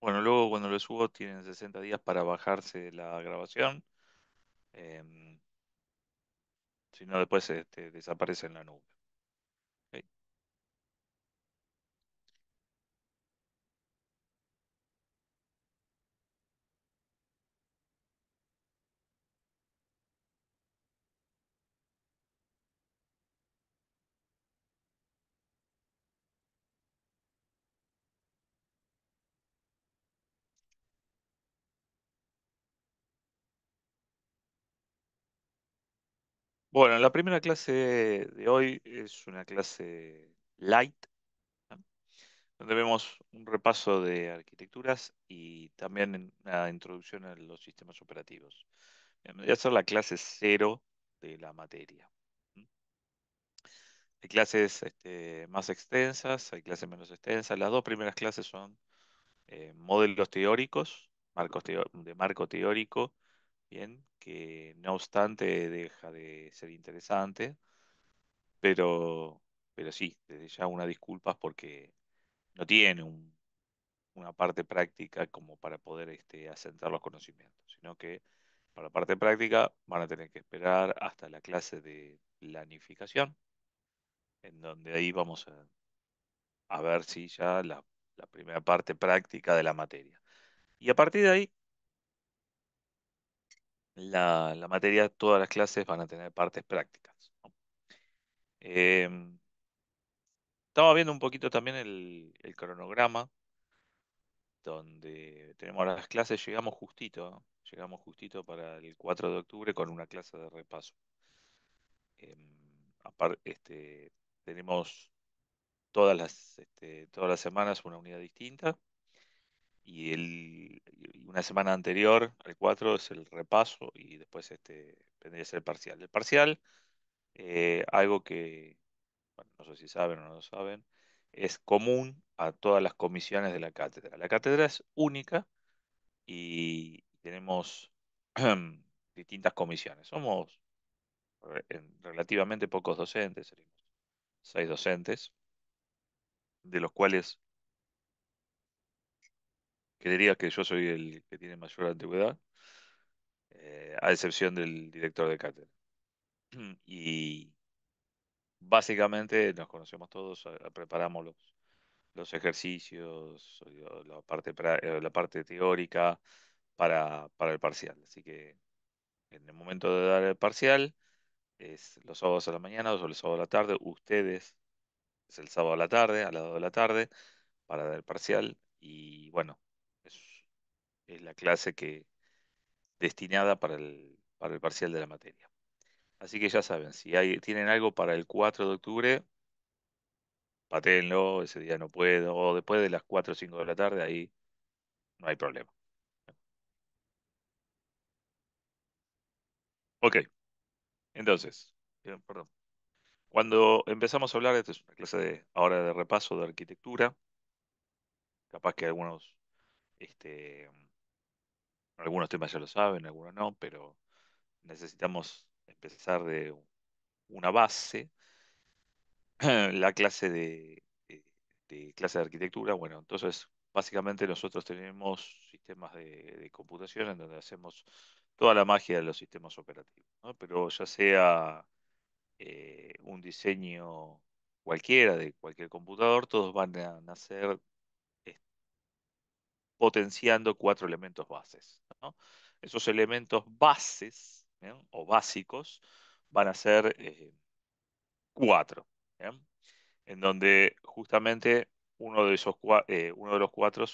Bueno, luego cuando lo subo tienen 60 días para bajarse la grabación. em, si no, después desaparece en la nube. ¿Ok? Bueno, la primera clase de hoy es una clase light, ¿no? Donde vemos un repaso de arquitecturas y también una introducción a los sistemas operativos. Vendría a ser la clase cero de la materia. ¿Mm? Hay clases más extensas, hay clases menos extensas. Las dos primeras clases son modelos teóricos, de marco teórico, bien, que no obstante deja de ser interesante, pero, pero sí, desde ya una disculpas porque no tiene una parte práctica como para poder asentar los conocimientos, sino que para la parte práctica van a tener que esperar hasta la clase de planificación, en donde ahí vamos a ver si ya la primera parte práctica de la materia. Y a partir de ahí, la materia, todas las clases van a tener partes prácticas, ¿no? Em, Estaba viendo un poquito también el cronograma, donde tenemos las clases, llegamos justito, ¿no? Llegamos justito para el 4 de octubre con una clase de repaso. Tenemos todas las semanas una unidad distinta y una semana anterior al 4 es el repaso y después vendría a ser el parcial. El parcial, algo que, bueno, no sé si saben o no lo saben, es común a todas las comisiones de la cátedra. La cátedra es única y tenemos distintas comisiones. Somos relativamente pocos docentes, seríamos 6 docentes, de los cuales creería que yo soy el que tiene mayor antigüedad, a excepción del director de cátedra. Y básicamente nos conocemos todos, preparamos los ejercicios, la parte teórica para el parcial. Así que en el momento de dar el parcial, es los sábados a la mañana o los sábados a la tarde, ustedes es el sábado a la tarde, a las 2 de la tarde, para dar el parcial. Y bueno, es, es la clase que destinada para el parcial de la materia. Así que ya saben, si tienen algo para el 4 de octubre, patéenlo, ese día no puedo, o después de las 4 o 5 de la tarde, ahí no hay problema. Ok, entonces, perdón. Cuando empezamos a hablar, esta es una clase ahora de repaso de arquitectura, capaz que este, algunos temas ya lo saben, algunos no, pero necesitamos empezar de una base. La clase de clase de arquitectura, bueno, entonces básicamente nosotros tenemos sistemas de computación en donde hacemos toda la magia de los sistemas operativos, ¿no? Pero ya sea un diseño cualquiera de cualquier computador, todos van a nacer eh, potenciando cuatro elementos bases, ¿no? Esos elementos bases, ¿bien? O básicos van a ser cuatro, ¿bien? En donde justamente uno de los cuatro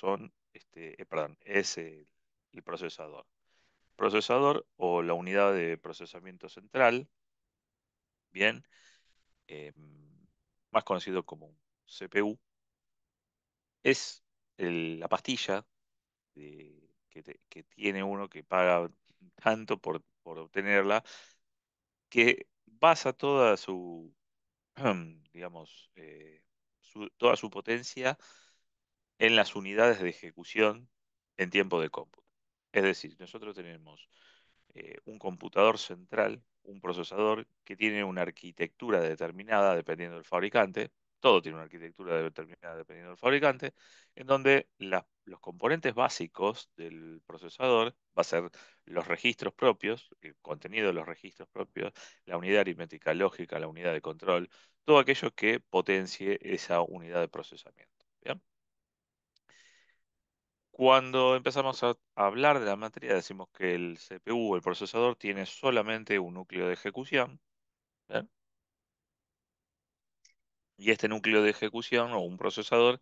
es el procesador. Procesador o la unidad de procesamiento central, bien, eh, más conocido como CPU, es la pastilla que tiene uno que paga tanto por obtenerla, que basa toda su, digamos, toda su potencia en las unidades de ejecución en tiempo de cómputo. Es decir, nosotros tenemos un computador central, un procesador que tiene una arquitectura determinada dependiendo del fabricante, todo tiene una arquitectura determinada dependiendo del fabricante, en donde los componentes básicos del procesador va a ser los registros propios, el contenido de los registros propios, la unidad aritmética lógica, la unidad de control, todo aquello que potencie esa unidad de procesamiento. ¿Bien? Cuando empezamos a hablar de la materia, decimos que el CPU, el procesador, tiene solamente un núcleo de ejecución. ¿Bien? Y este núcleo de ejecución o un procesador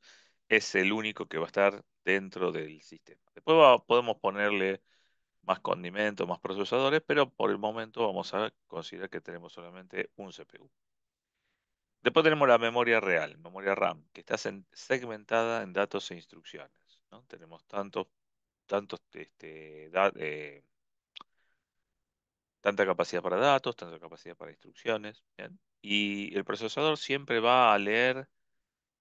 es el único que va a estar dentro del sistema. Después podemos ponerle más condimentos, más procesadores, pero por el momento vamos a considerar que tenemos solamente un CPU. Después tenemos la memoria real, memoria RAM, que está segmentada en datos e instrucciones, ¿no? Tenemos tanta capacidad para datos, tanta capacidad para instrucciones, ¿bien? Y el procesador siempre va a leer,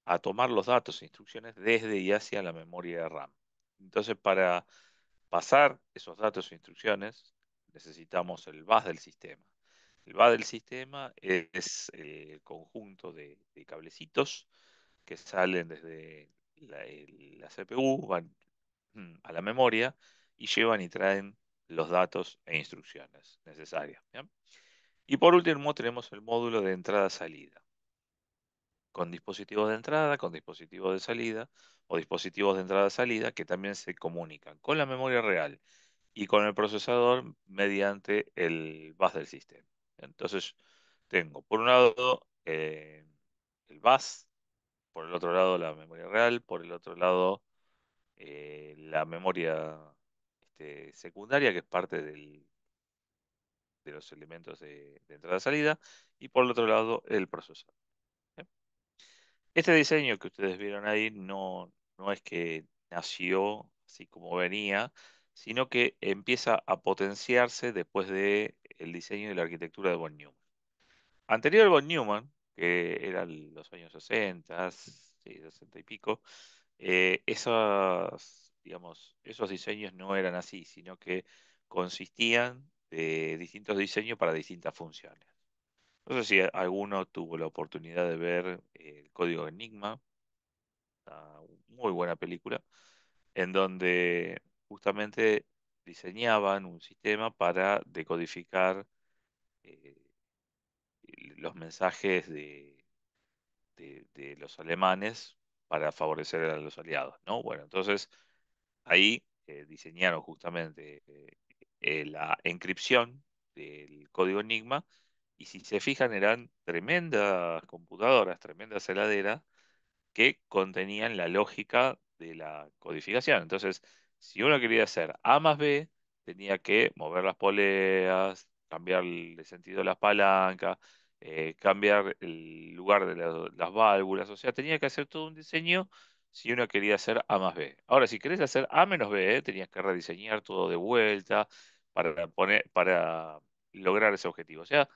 a tomar los datos e instrucciones desde y hacia la memoria RAM. Entonces, para pasar esos datos e instrucciones, necesitamos el bus del sistema. El bus del sistema es el conjunto de cablecitos que salen desde la CPU, van a la memoria y llevan y traen los datos e instrucciones necesarias. ¿Bien? Y por último tenemos el módulo de entrada-salida, con dispositivos de entrada, con dispositivos de salida o dispositivos de entrada-salida que también se comunican con la memoria real y con el procesador mediante el bus del sistema. Entonces, tengo por un lado el bus, por el otro lado la memoria real, por el otro lado la memoria secundaria, que es parte de los elementos de entrada-salida, y por el otro lado el procesador. ¿Bien? Este diseño que ustedes vieron ahí no es que nació así como venía, sino que empieza a potenciarse después de el diseño de la arquitectura de von Neumann. Anterior a von Neumann, que eran los años 60, sí, 60 y pico, esos diseños no eran así, sino que consistían de distintos diseños para distintas funciones. No sé si alguno tuvo la oportunidad de ver el código Enigma, una muy buena película, en donde justamente diseñaban un sistema para decodificar eh, los mensajes de los alemanes para favorecer a los aliados, ¿no? Bueno, entonces ahí diseñaron justamente la encripción del código Enigma y si se fijan eran tremendas computadoras, tremendas heladeras que contenían la lógica de la codificación. Entonces, si uno quería hacer A más B, tenía que mover las poleas, cambiar el sentido de las palancas, cambiar el lugar de las válvulas, o sea, tenía que hacer todo un diseño si uno quería hacer A más B. Ahora, si querés hacer A menos B, tenías que rediseñar todo de vuelta para lograr ese objetivo. O sea,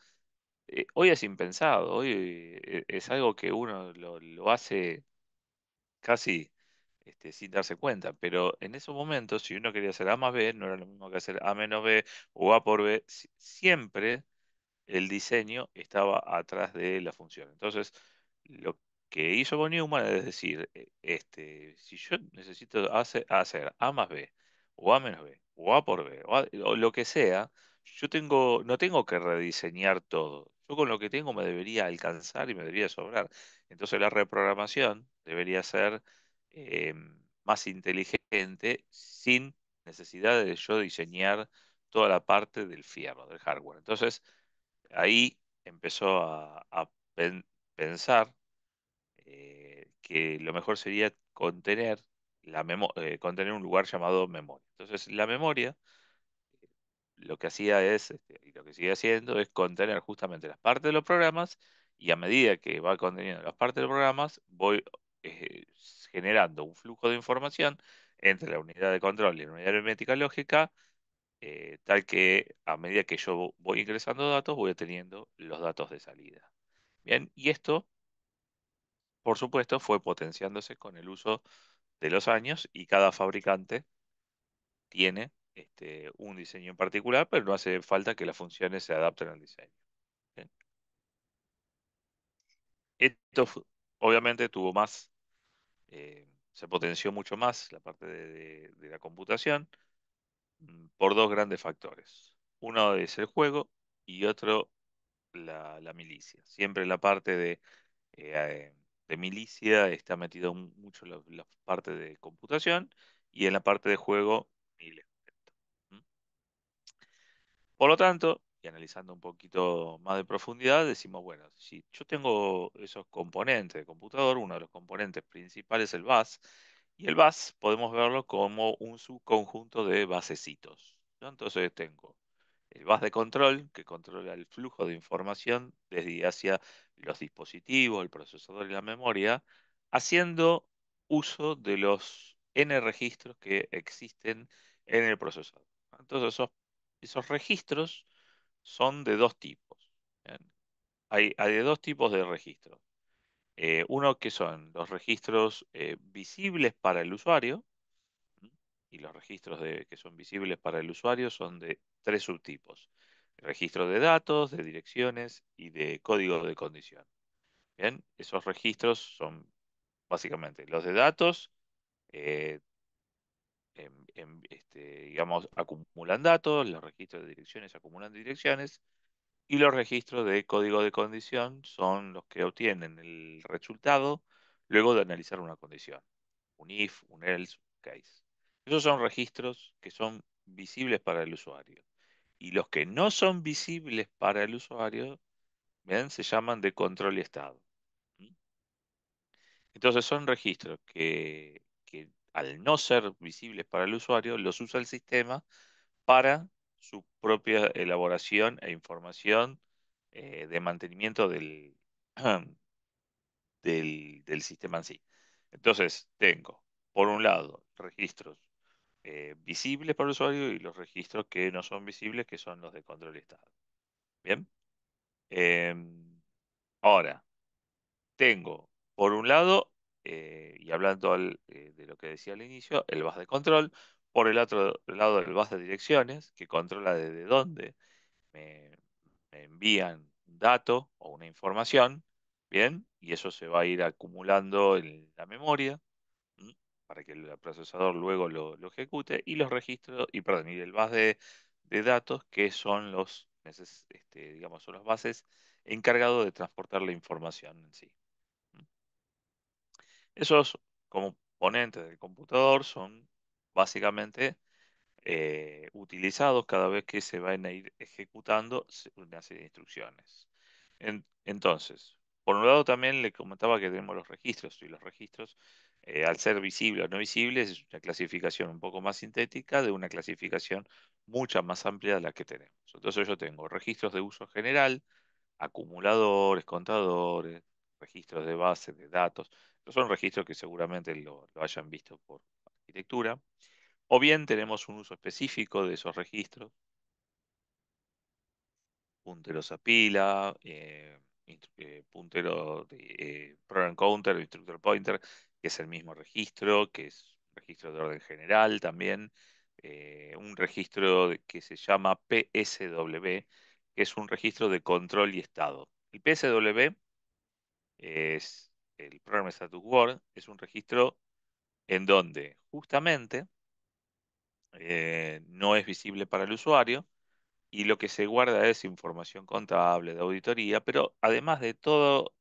hoy es impensado, hoy es algo que uno lo hace casi sin darse cuenta, pero en esos momentos, si uno quería hacer A más B, no era lo mismo que hacer A menos B o A por B, siempre el diseño estaba atrás de la función. Entonces, lo que hizo von Neumann es decir, si yo necesito hacer A más B, o A menos B, o A por B, o lo que sea, no tengo que rediseñar todo. Yo con lo que tengo me debería alcanzar y me debería sobrar. Entonces la reprogramación debería ser eh, más inteligente sin necesidad de yo diseñar toda la parte del fierro, del hardware. Entonces, ahí empezó a pensar que lo mejor sería contener un lugar llamado memoria. Entonces, la memoria lo que hacía y lo que sigue haciendo es contener justamente las partes de los programas y a medida que va conteniendo las partes de los programas, voy eh, generando un flujo de información entre la unidad de control y la unidad aritmética lógica tal que a medida que yo voy ingresando datos, voy obteniendo los datos de salida. Bien, y esto, por supuesto, fue potenciándose con el uso de los años y cada fabricante tiene un diseño en particular, pero no hace falta que las funciones se adapten al diseño. Bien. Esto, Obviamente tuvo más, se potenció mucho más la parte de la computación por dos grandes factores. Uno es el juego y otro la milicia. Siempre la parte de milicia está metido mucho la parte de computación y en la parte de juego ni les cuento. ¿Mm? Por lo tanto, y analizando un poquito más de profundidad, decimos, bueno, si yo tengo esos componentes de computador, uno de los componentes principales es el bus, y el bus podemos verlo como un subconjunto de basecitos, ¿no? Entonces tengo el bus de control, que controla el flujo de información desde y hacia los dispositivos, el procesador y la memoria, haciendo uso de los N registros que existen en el procesador. Entonces, esos registros son de dos tipos. ¿Bien? Hay de dos tipos de registros. Uno que son los registros visibles para el usuario, ¿m? Y los registros que son visibles para el usuario son de tres subtipos. Registro de datos, de direcciones y de código de condición. Bien, esos registros son básicamente los de datos, eh, digamos, acumulan datos, los registros de direcciones acumulan direcciones y los registros de código de condición son los que obtienen el resultado luego de analizar una condición, un if, un else, un case. Esos son registros que son visibles para el usuario. Y los que no son visibles para el usuario, ¿ven? Se llaman de control y estado. ¿Mm? Entonces son registros que al no ser visibles para el usuario, los usa el sistema para su propia elaboración e información de mantenimiento del sistema en sí. Entonces, tengo, por un lado, registros visibles para el usuario y los registros que no son visibles, que son los de control y estado. Bien. Em, Ahora, tengo, por un lado, y hablando de lo que decía al inicio, el bus de control. Por el otro lado, el bus de direcciones, que controla desde dónde me, me envían un dato o una información, ¿bien? Y eso se va a ir acumulando en la memoria, ¿m? Para que el procesador luego lo ejecute, y los registros, y perdón, y el bus de datos, que son digamos, son las bases encargados de transportar la información en sí. ¿M? Esos componentes del computador son básicamente utilizados cada vez que se van a ir ejecutando una serie de instrucciones. Entonces, por un lado también le comentaba que tenemos los registros, y los registros, al ser visibles o no visibles, es una clasificación un poco más sintética de una clasificación mucha más amplia de la que tenemos. Entonces yo tengo registros de uso general, acumuladores, contadores, registros de base de datos. Estos son registros que seguramente lo hayan visto por arquitectura. O bien tenemos un uso específico de esos registros, punteros a pila, puntero de program counter o instructor pointer, que es el mismo registro, que es un registro de orden general también, un registro que se llama PSW, que es un registro de control y estado. El PSW es el Program Status Word, es un registro en donde justamente no es visible para el usuario y lo que se guarda es información contable, de auditoría, pero además de todo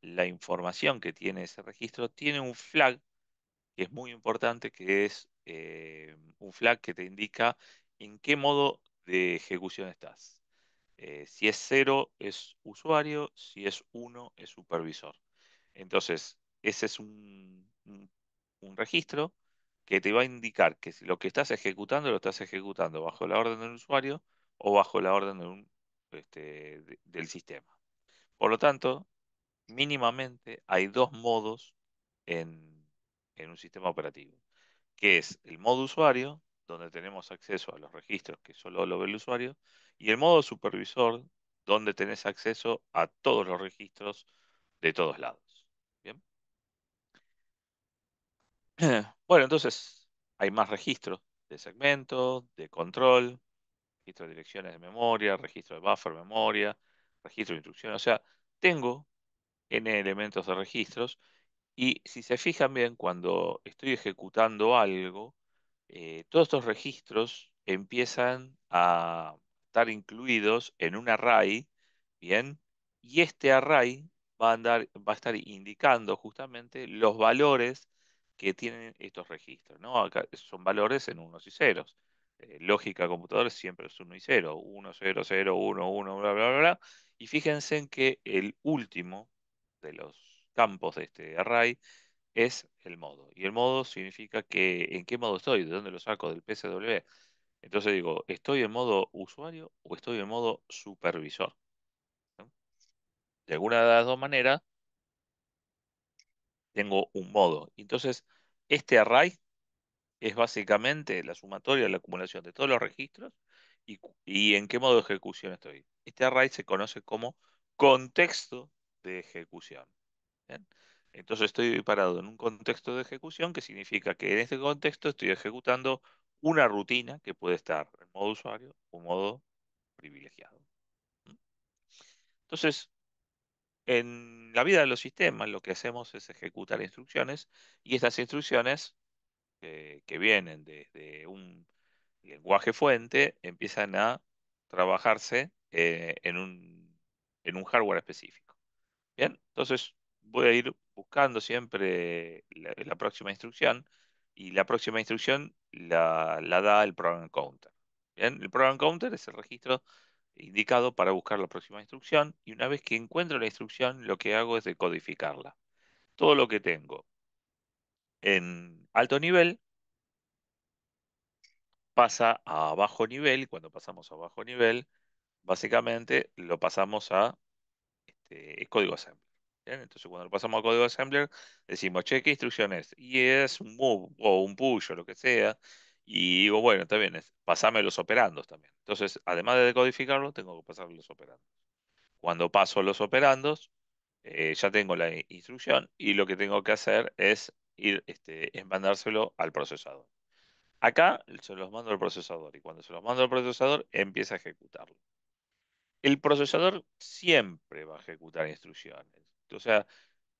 la información que tiene ese registro, tiene un flag que es muy importante, que es un flag que te indica en qué modo de ejecución estás. Si es cero es usuario, si es uno es supervisor. Entonces, ese es un registro que te va a indicar que si lo que estás ejecutando lo estás ejecutando bajo la orden del usuario o bajo la orden del sistema. Por lo tanto, mínimamente hay dos modos en un sistema operativo, que es el modo usuario, donde tenemos acceso a los registros que solo lo ve el usuario, y el modo supervisor, donde tenés acceso a todos los registros de todos lados. Bien. Bueno, entonces hay más registros de segmento, de control, registro de direcciones de memoria, registro de buffer memoria, registro de instrucciones. O sea, tengo n elementos de registros. Y si se fijan bien, cuando estoy ejecutando algo, todos estos registros empiezan a estar incluidos en un array, ¿bien? Y este array va a estar indicando justamente los valores que tienen estos registros, ¿no? Acá son valores en unos y ceros. Lógica de computadores siempre es uno y cero, uno, cero, cero, uno, uno, bla, bla, bla, bla. Y fíjense en que el último de los campos de este array es el modo. Y el modo significa que en qué modo estoy, de dónde lo saco, del PSW. Entonces digo, ¿estoy en modo usuario o estoy en modo supervisor? ¿No? De alguna de las dos maneras tengo un modo. Entonces, este array es básicamente la sumatoria, la acumulación de todos los registros y en qué modo de ejecución estoy. Este array se conoce como contexto de ejecución. ¿Bien? Entonces estoy parado en un contexto de ejecución que significa que en este contexto estoy ejecutando una rutina que puede estar en modo usuario o modo privilegiado. ¿Mm? Entonces, en la vida de los sistemas lo que hacemos es ejecutar instrucciones y estas instrucciones que vienen desde un lenguaje fuente empiezan a trabajarse en un hardware específico. Bien, entonces voy a ir buscando siempre la próxima instrucción y la próxima instrucción la da el program counter. Bien, el program counter es el registro indicado para buscar la próxima instrucción y una vez que encuentro la instrucción lo que hago es decodificarla. Todo lo que tengo en alto nivel pasa a bajo nivel y cuando pasamos a bajo nivel básicamente lo pasamos a es código assembler. ¿Bien? Entonces, cuando lo pasamos a código assembler, decimos, che, ¿qué instrucción es? Y es un move o un push o lo que sea. Y digo, bueno, está bien, pasame los operandos también. Entonces, además de decodificarlo, tengo que pasar los operandos. Cuando paso los operandos, ya tengo la instrucción y lo que tengo que hacer es mandárselo al procesador. Acá se los mando al procesador y cuando se los mando al procesador, empieza a ejecutarlo. El procesador siempre va a ejecutar instrucciones. O sea,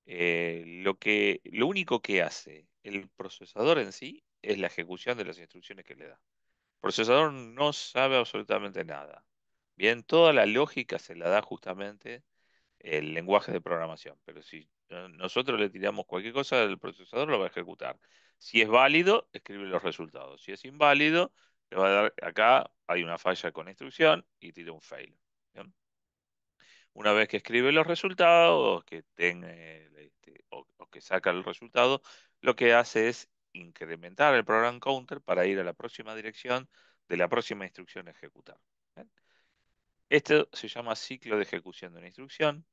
lo único que hace el procesador en sí es la ejecución de las instrucciones que le da. El procesador no sabe absolutamente nada. Bien, toda la lógica se la da justamente el lenguaje de programación. Pero si nosotros le tiramos cualquier cosa, el procesador lo va a ejecutar. Si es válido, escribe los resultados. Si es inválido, le va a dar, acá hay una falla con la instrucción y tira un fail. ¿Bien? Una vez que escribe los resultados, o que saca el resultado, lo que hace es incrementar el program counter para ir a la próxima dirección de la próxima instrucción a ejecutar. ¿Bien? Esto se llama ciclo de ejecución de una instrucción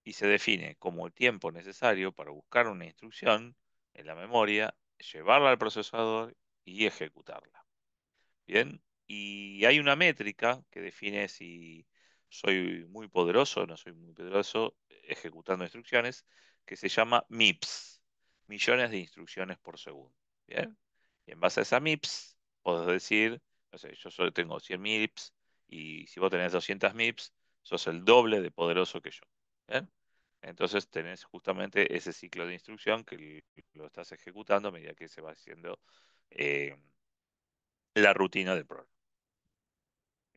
y se define como el tiempo necesario para buscar una instrucción en la memoria, llevarla al procesador y ejecutarla. Bien, y hay una métrica que define si soy muy poderoso o no soy muy poderoso ejecutando instrucciones, que se llama MIPS, millones de instrucciones por segundo. Bien, y en base a esa MIPS, podés decir, no sé, yo solo tengo 100 MIPS y si vos tenés 200 MIPS, sos el doble de poderoso que yo. Bien, entonces tenés justamente ese ciclo de instrucción que lo estás ejecutando a medida que se va haciendo. eh, la rutina del programa.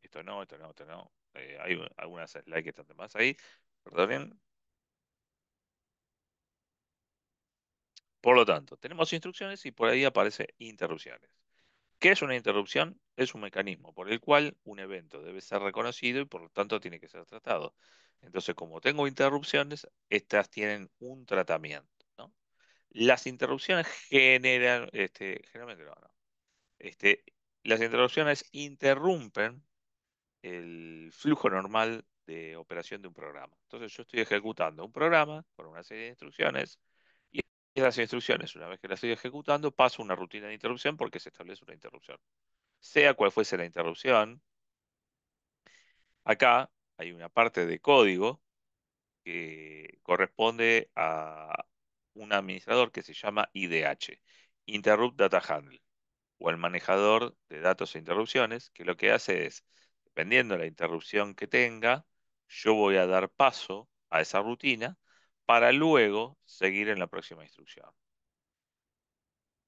Esto no, esto no, esto no. Hay algunas slides que están de más ahí. Perdonen. Por lo tanto, tenemos instrucciones y por ahí aparece interrupciones. ¿Qué es una interrupción? Es un mecanismo por el cual un evento debe ser reconocido y por lo tanto tiene que ser tratado. Entonces, como tengo interrupciones, estas tienen un tratamiento, ¿no? Las interrupciones generalmente no, no. Este, las interrupciones interrumpen el flujo normal de operación de un programa. Entonces yo estoy ejecutando un programa con una serie de instrucciones y esas instrucciones, una vez que las estoy ejecutando, paso una rutina de interrupción porque se establece una interrupción. Sea cual fuese la interrupción, acá hay una parte de código que corresponde a un administrador que se llama IDH, Interrupt Data Handler, o el manejador de datos e interrupciones, que lo que hace es, dependiendo de la interrupción que tenga, yo voy a dar paso a esa rutina para luego seguir en la próxima instrucción.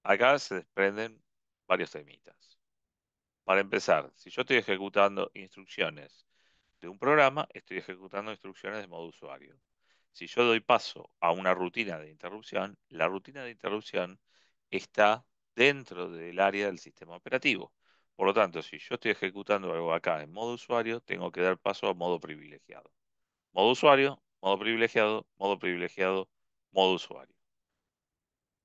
Acá se desprenden varios temitas. Para empezar, si yo estoy ejecutando instrucciones de un programa, estoy ejecutando instrucciones de modo usuario. Si yo doy paso a una rutina de interrupción, la rutina de interrupción está dentro del área del sistema operativo. Por lo tanto, si yo estoy ejecutando algo acá en modo usuario, tengo que dar paso a modo privilegiado. Modo usuario, modo privilegiado, modo privilegiado, modo usuario.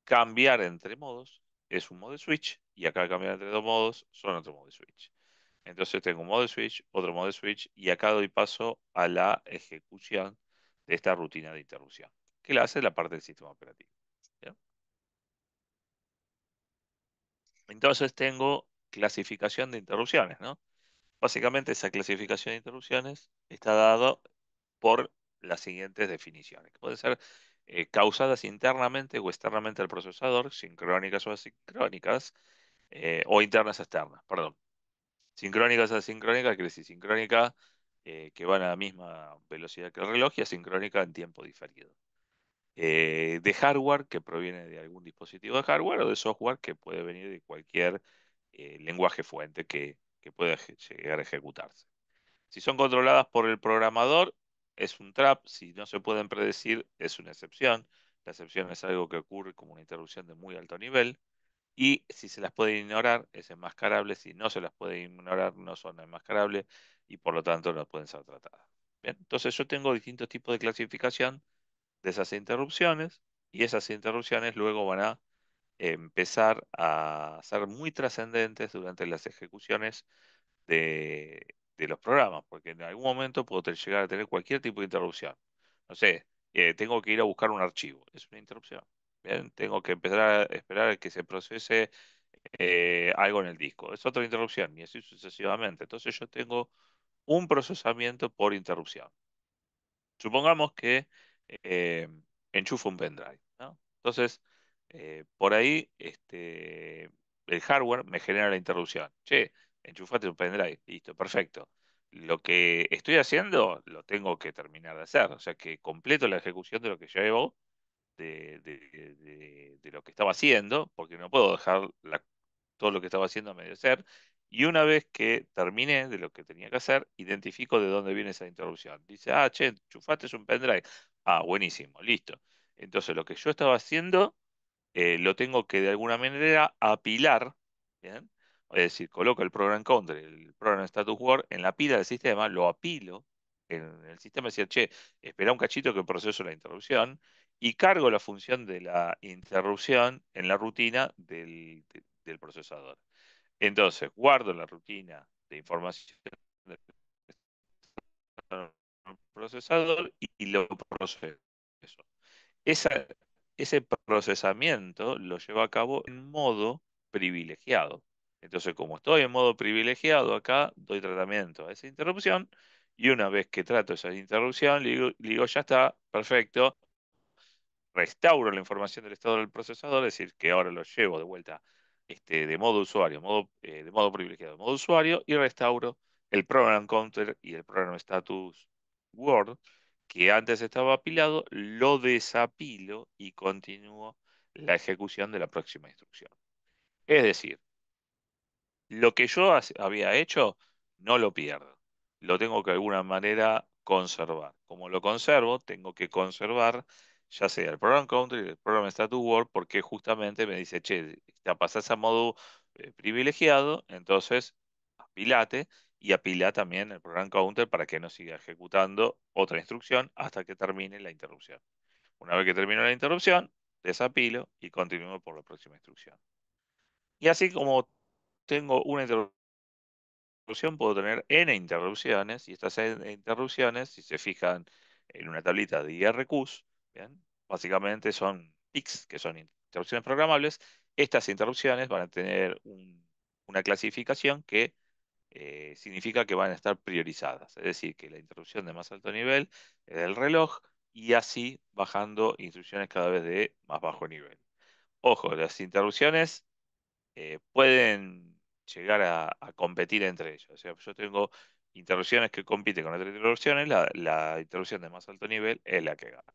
Cambiar entre modos es un modo de switch y acá cambiar entre dos modos son otro modo de switch. Entonces tengo un modo de switch, otro modo de switch y acá doy paso a la ejecución de esta rutina de interrupción, que la hace la parte del sistema operativo. ¿Bien? Entonces tengo clasificación de interrupciones, ¿no? Básicamente esa clasificación de interrupciones está dado por las siguientes definiciones, que pueden ser causadas internamente o externamente al procesador, sincrónicas o asincrónicas, o internas externas, perdón. Sincrónicas asincrónicas, quiere decir sincrónica que van a la misma velocidad que el reloj y asincrónica en tiempo diferido. De hardware que proviene de algún dispositivo de hardware o de software que puede venir de cualquier lenguaje fuente que pueda llegar a ejecutarse. Si son controladas por el programador, es un trap. Si no se pueden predecir, es una excepción. La excepción es algo que ocurre como una interrupción de muy alto nivel. Y si se las puede ignorar, es enmascarable. Si no se las puede ignorar, no son enmascarables y por lo tanto no pueden ser tratadas. Bien, entonces yo tengo distintos tipos de clasificación de esas interrupciones y esas interrupciones luego van a empezar a ser muy trascendentes durante las ejecuciones de los programas, porque en algún momento puedo llegar a tener cualquier tipo de interrupción. No sé, tengo que ir a buscar un archivo, es una interrupción. Bien, tengo que empezar a esperar a que se procese algo en el disco, es otra interrupción, y así sucesivamente. Entonces yo tengo un procesamiento por interrupción. Supongamos que eh, enchufo un pendrive, ¿no? Entonces, por ahí el hardware me genera la interrupción. Che, enchufate un pendrive, listo, perfecto. Lo que estoy haciendo lo tengo que terminar de hacer, o sea que completo la ejecución de lo que llevo de lo que estaba haciendo, porque no puedo dejar todo lo que estaba haciendo a medio hacer. Y una vez que terminé de lo que tenía que hacer, identifico de dónde viene esa interrupción. Dice, ah, che, enchufaste es un pendrive. Ah, buenísimo, listo. Entonces lo que yo estaba haciendo lo tengo que de alguna manera apilar, ¿bien? Es decir, coloco el program counter, el program status word en la pila del sistema, lo apilo en el sistema, decir, che, espera un cachito que proceso la interrupción y cargo la función de la interrupción en la rutina del procesador. Entonces, guardo la rutina de información del procesador y lo proceso. Esa- Ese procesamiento lo llevo a cabo en modo privilegiado. Entonces, como estoy en modo privilegiado acá, doy tratamiento a esa interrupción y una vez que trato esa interrupción, le digo, ya está, perfecto, restauro la información del estado del procesador, es decir, que ahora lo llevo de vuelta de modo usuario, de modo privilegiado, modo usuario, y restauro el program counter y el program status word, que antes estaba apilado, lo desapilo y continúo la ejecución de la próxima instrucción. Es decir, lo que yo había hecho, no lo pierdo. Lo tengo que de alguna manera conservar. Como lo conservo, tengo que conservar ya sea el program counter y el program status word, porque justamente me dice, che, ya pasás a modo privilegiado, entonces apilate y apila también el program counter para que no siga ejecutando otra instrucción hasta que termine la interrupción. Una vez que termino la interrupción, desapilo y continúo por la próxima instrucción. Y así como tengo una interrupción, puedo tener n interrupciones, y estas interrupciones, si se fijan en una tablita de IRQs, ¿bien? Básicamente son PICs, que son interrupciones programables. Estas interrupciones van a tener una clasificación que significa que van a estar priorizadas, es decir, que la interrupción de más alto nivel es del reloj y así bajando instrucciones cada vez de más bajo nivel. Ojo, las interrupciones pueden llegar a competir entre ellos. O sea, yo tengo interrupciones que compiten con otras interrupciones, la interrupción de más alto nivel es la que gana.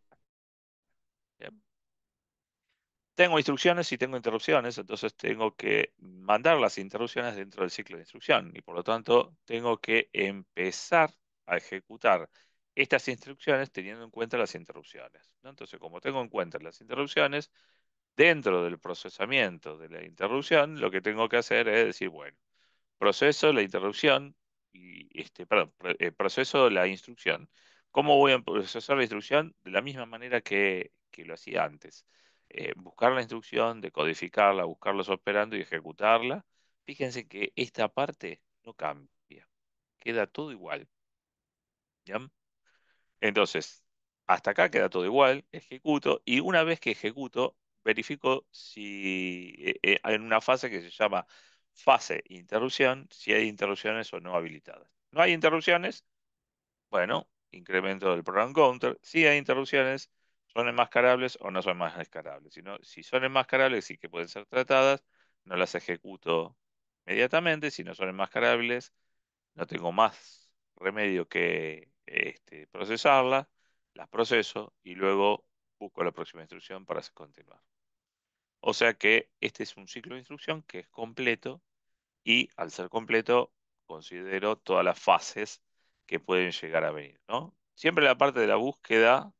Tengo instrucciones y tengo interrupciones, entonces tengo que mandar las interrupciones dentro del ciclo de instrucción y por lo tanto tengo que empezar a ejecutar estas instrucciones teniendo en cuenta las interrupciones, ¿no? Entonces, como tengo en cuenta las interrupciones, dentro del procesamiento de la interrupción, lo que tengo que hacer es decir, bueno, proceso la interrupción y perdón, proceso la instrucción. ¿Cómo voy a procesar la instrucción? De la misma manera que lo hacía antes. Buscar la instrucción, decodificarla, buscar los operandos y ejecutarla. Fíjense que esta parte no cambia, queda todo igual. ¿Ya? Entonces, hasta acá queda todo igual, ejecuto y una vez que ejecuto, verifico si en una fase que se llama fase interrupción, si hay interrupciones o no habilitadas. No hay interrupciones, bueno, incremento del program counter. Si hay interrupciones, son enmascarables o no son enmascarables. Si son enmascarables y que pueden ser tratadas, no las ejecuto inmediatamente. Si no son enmascarables, no tengo más remedio que procesarlas, las proceso y luego busco la próxima instrucción para continuar. O sea que este es un ciclo de instrucción que es completo y al ser completo considero todas las fases que pueden llegar a venir, ¿no? Siempre la parte de la búsqueda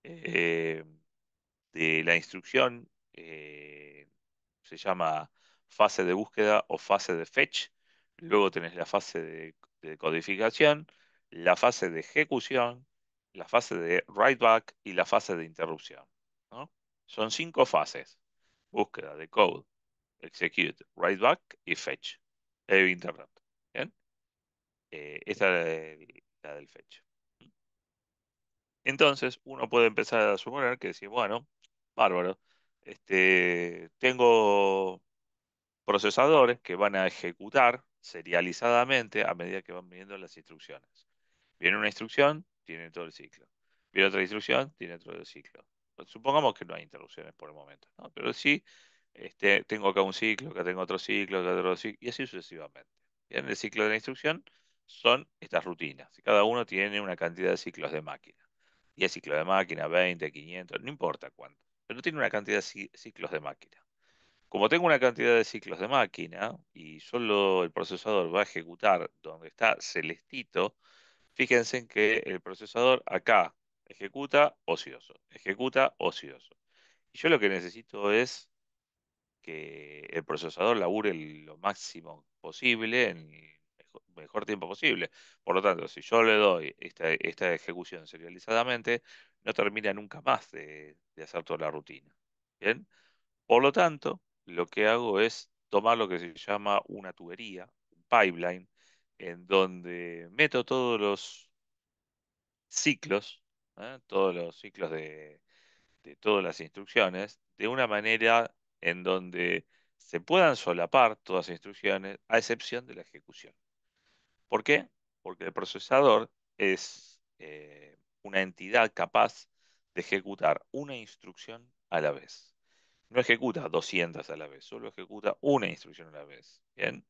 eh, de la instrucción se llama fase de búsqueda o fase de fetch. Luego tenés la fase de codificación, la fase de ejecución, la fase de write back y la fase de interrupción, ¿no? Son cinco fases. Búsqueda, decode, execute, write back y fetch. Interrupt. ¿Bien? Esta es la del fetch. Entonces, uno puede empezar a suponer que decir, bueno, bárbaro, tengo procesadores que van a ejecutar serializadamente a medida que van viniendo las instrucciones. Viene una instrucción, tiene todo el ciclo. Viene otra instrucción, tiene todo el ciclo. Pues supongamos que no hay interrupciones por el momento, ¿no? Pero sí, tengo acá un ciclo, acá tengo otro ciclo, acá otro ciclo, y así sucesivamente. Bien, el ciclo de la instrucción son estas rutinas. Y cada uno tiene una cantidad de ciclos de máquina. Y el ciclo de máquina, 20, 500, no importa cuánto. Pero tiene una cantidad de ciclos de máquina. Como tengo una cantidad de ciclos de máquina y solo el procesador va a ejecutar donde está celestito, fíjense en que el procesador acá ejecuta ocioso. Y yo lo que necesito es que el procesador labure lo máximo posible en el mejor tiempo posible. Por lo tanto, si yo le doy esta ejecución serializadamente, no termina nunca más de hacer toda la rutina. ¿Bien? Por lo tanto, lo que hago es tomar lo que se llama una tubería, un pipeline, en donde meto todos los ciclos, todos los ciclos de todas las instrucciones, de una manera en donde se puedan solapar todas las instrucciones, a excepción de la ejecución. ¿Por qué? Porque el procesador es una entidad capaz de ejecutar una instrucción a la vez. No ejecuta 200 a la vez, solo ejecuta una instrucción a la vez. ¿Bien?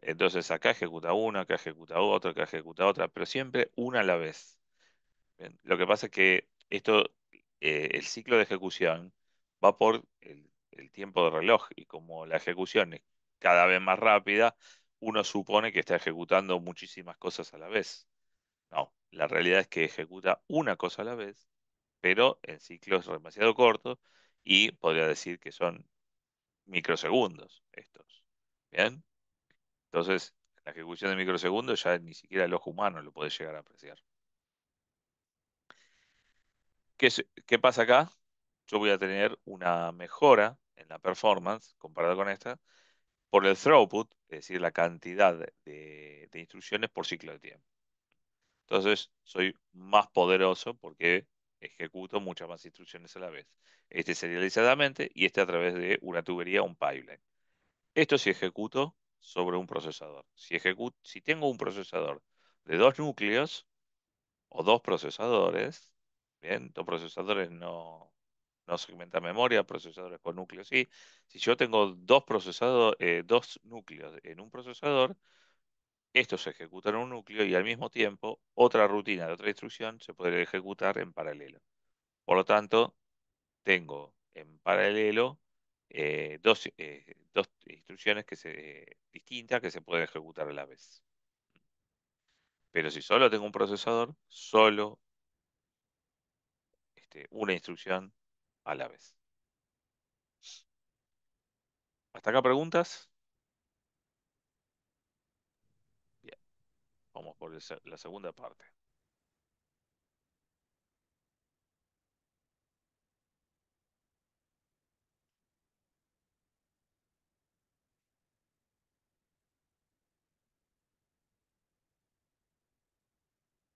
Entonces acá ejecuta una, acá ejecuta otra, pero siempre una a la vez. ¿Bien? Lo que pasa es que el ciclo de ejecución va por el tiempo de reloj y como la ejecución es cada vez más rápida, uno supone que está ejecutando muchísimas cosas a la vez. No, la realidad es que ejecuta una cosa a la vez, pero el ciclo es demasiado corto y podría decir que son microsegundos estos. ¿Bien? Entonces, la ejecución de microsegundos ya ni siquiera el ojo humano lo puede llegar a apreciar. ¿Qué pasa acá? Yo voy a tener una mejora en la performance comparada con esta por el throughput, es decir, la cantidad de instrucciones por ciclo de tiempo. Entonces, soy más poderoso porque ejecuto muchas más instrucciones a la vez. Este serializadamente y este a través de una tubería, un pipeline. Esto si ejecuto sobre un procesador. Si tengo un procesador de dos núcleos o dos procesadores, bien, dos procesadores no segmenta memoria, procesadores con núcleos sí. Si yo tengo dos núcleos en un procesador, estos se ejecutan en un núcleo y al mismo tiempo otra rutina de otra instrucción se puede ejecutar en paralelo. Por lo tanto, tengo en paralelo dos instrucciones distintas que se pueden ejecutar a la vez. Pero si solo tengo un procesador, solo una instrucción a la vez. ¿Hasta acá preguntas? Bien, vamos por la segunda parte.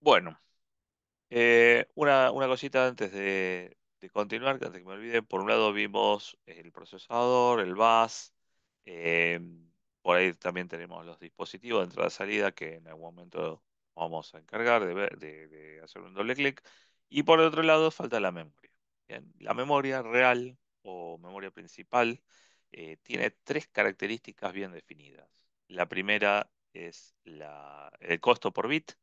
Bueno, una cosita antes de continuar, que antes que me olvide. Por un lado vimos el procesador, el bus. eh, por ahí también tenemos los dispositivos de entrada-salida que en algún momento vamos a encargar de hacer un doble clic. Y por el otro lado falta la memoria. Bien, la memoria real o memoria principal tiene tres características bien definidas. La primera es el costo por bit.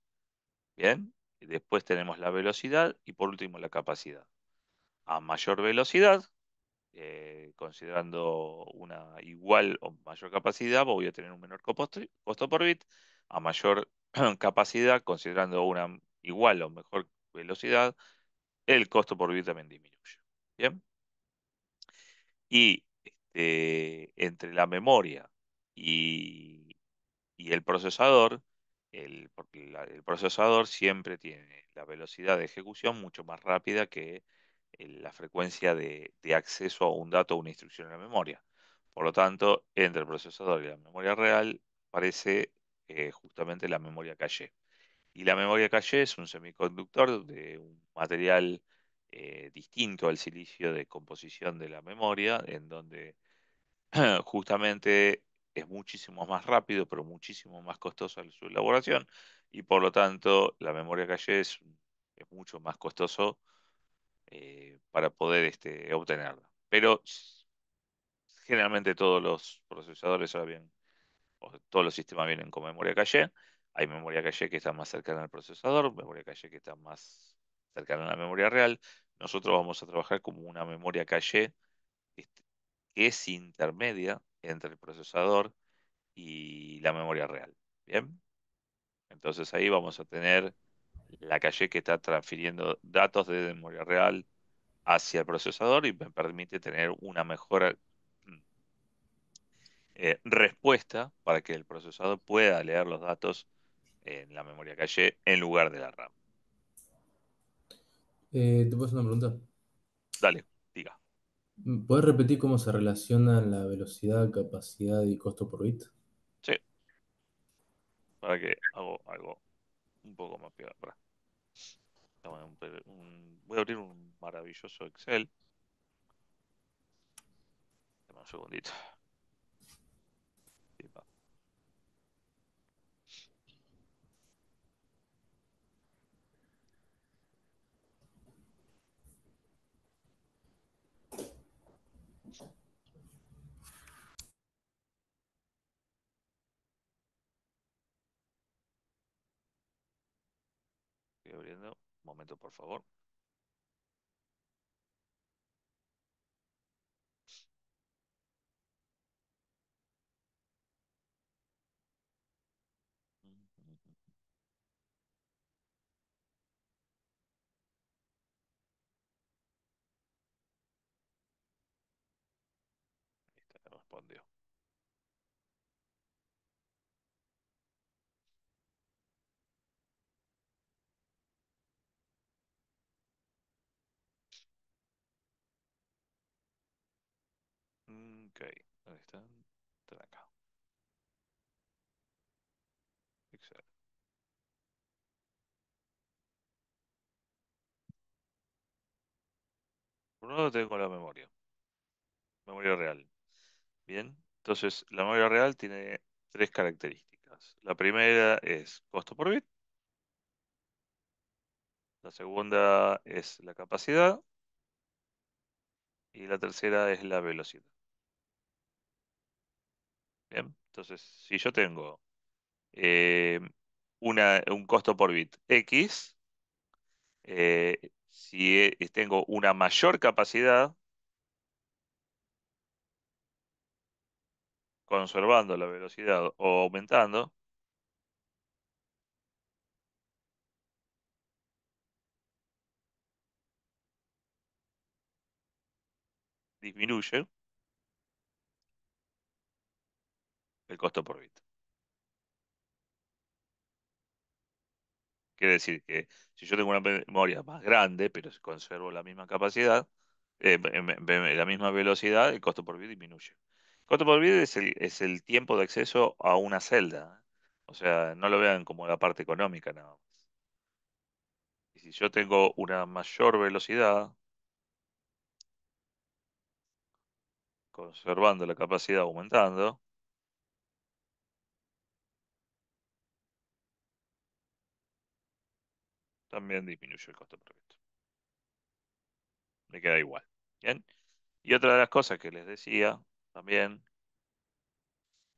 Bien, y después tenemos la velocidad y por último la capacidad. A mayor velocidad, considerando una igual o mayor capacidad, voy a tener un menor costo por bit. A mayor capacidad, considerando una igual o mejor velocidad, el costo por bit también disminuye. Bien, y entre la memoria y y el procesador, porque el procesador siempre tiene la velocidad de ejecución mucho más rápida que la frecuencia de acceso a un dato o una instrucción en la memoria. Por lo tanto, entre el procesador y la memoria real aparece justamente la memoria caché. Y la memoria caché es un semiconductor de un material distinto al silicio de composición de la memoria, en donde justamente es muchísimo más rápido, pero muchísimo más costoso su elaboración, y por lo tanto la memoria caché es mucho más costoso para poder obtenerla. Pero generalmente todos los procesadores ahora bien, o todos los sistemas vienen con memoria caché. Hay memoria caché que está más cercana al procesador, memoria caché que está más cercana a la memoria real. Nosotros vamos a trabajar como una memoria caché este, que es intermedia entre el procesador y la memoria real. Bien, entonces ahí vamos a tener la caché que está transfiriendo datos de memoria real hacia el procesador y me permite tener una mejor respuesta para que el procesador pueda leer los datos en la memoria caché en lugar de la RAM. ¿Te puedo hacer una pregunta? Dale, diga. ¿Puedes repetir cómo se relacionan la velocidad, capacidad y costo por bit? Sí, para que hago algo un poco más pegado. Pará. Voy a abrir un maravilloso Excel. Dame un segundito. Sí, va. Estoy abriendo. Un momento, por favor. Ahí está, me respondió. Ok, ¿dónde están? Están acá. Excel. Por un lado tengo la memoria real. Bien, entonces la memoria real tiene tres características. La primera es costo por bit, la segunda es la capacidad y la tercera es la velocidad. Bien, entonces si yo tengo eh, un costo por bit X, si tengo una mayor capacidad, conservando la velocidad o aumentando, disminuye el costo por bit. Quiere decir que si yo tengo una memoria más grande, pero si conservo la misma capacidad, la misma velocidad, el costo por bit disminuye. El costo por bit es el tiempo de acceso a una celda. O sea, no lo vean como la parte económica nada más. Y si yo tengo una mayor velocidad, conservando la capacidad aumentando, también disminuye el costo por bit. Me queda igual. Bien. Y otra de las cosas que les decía también,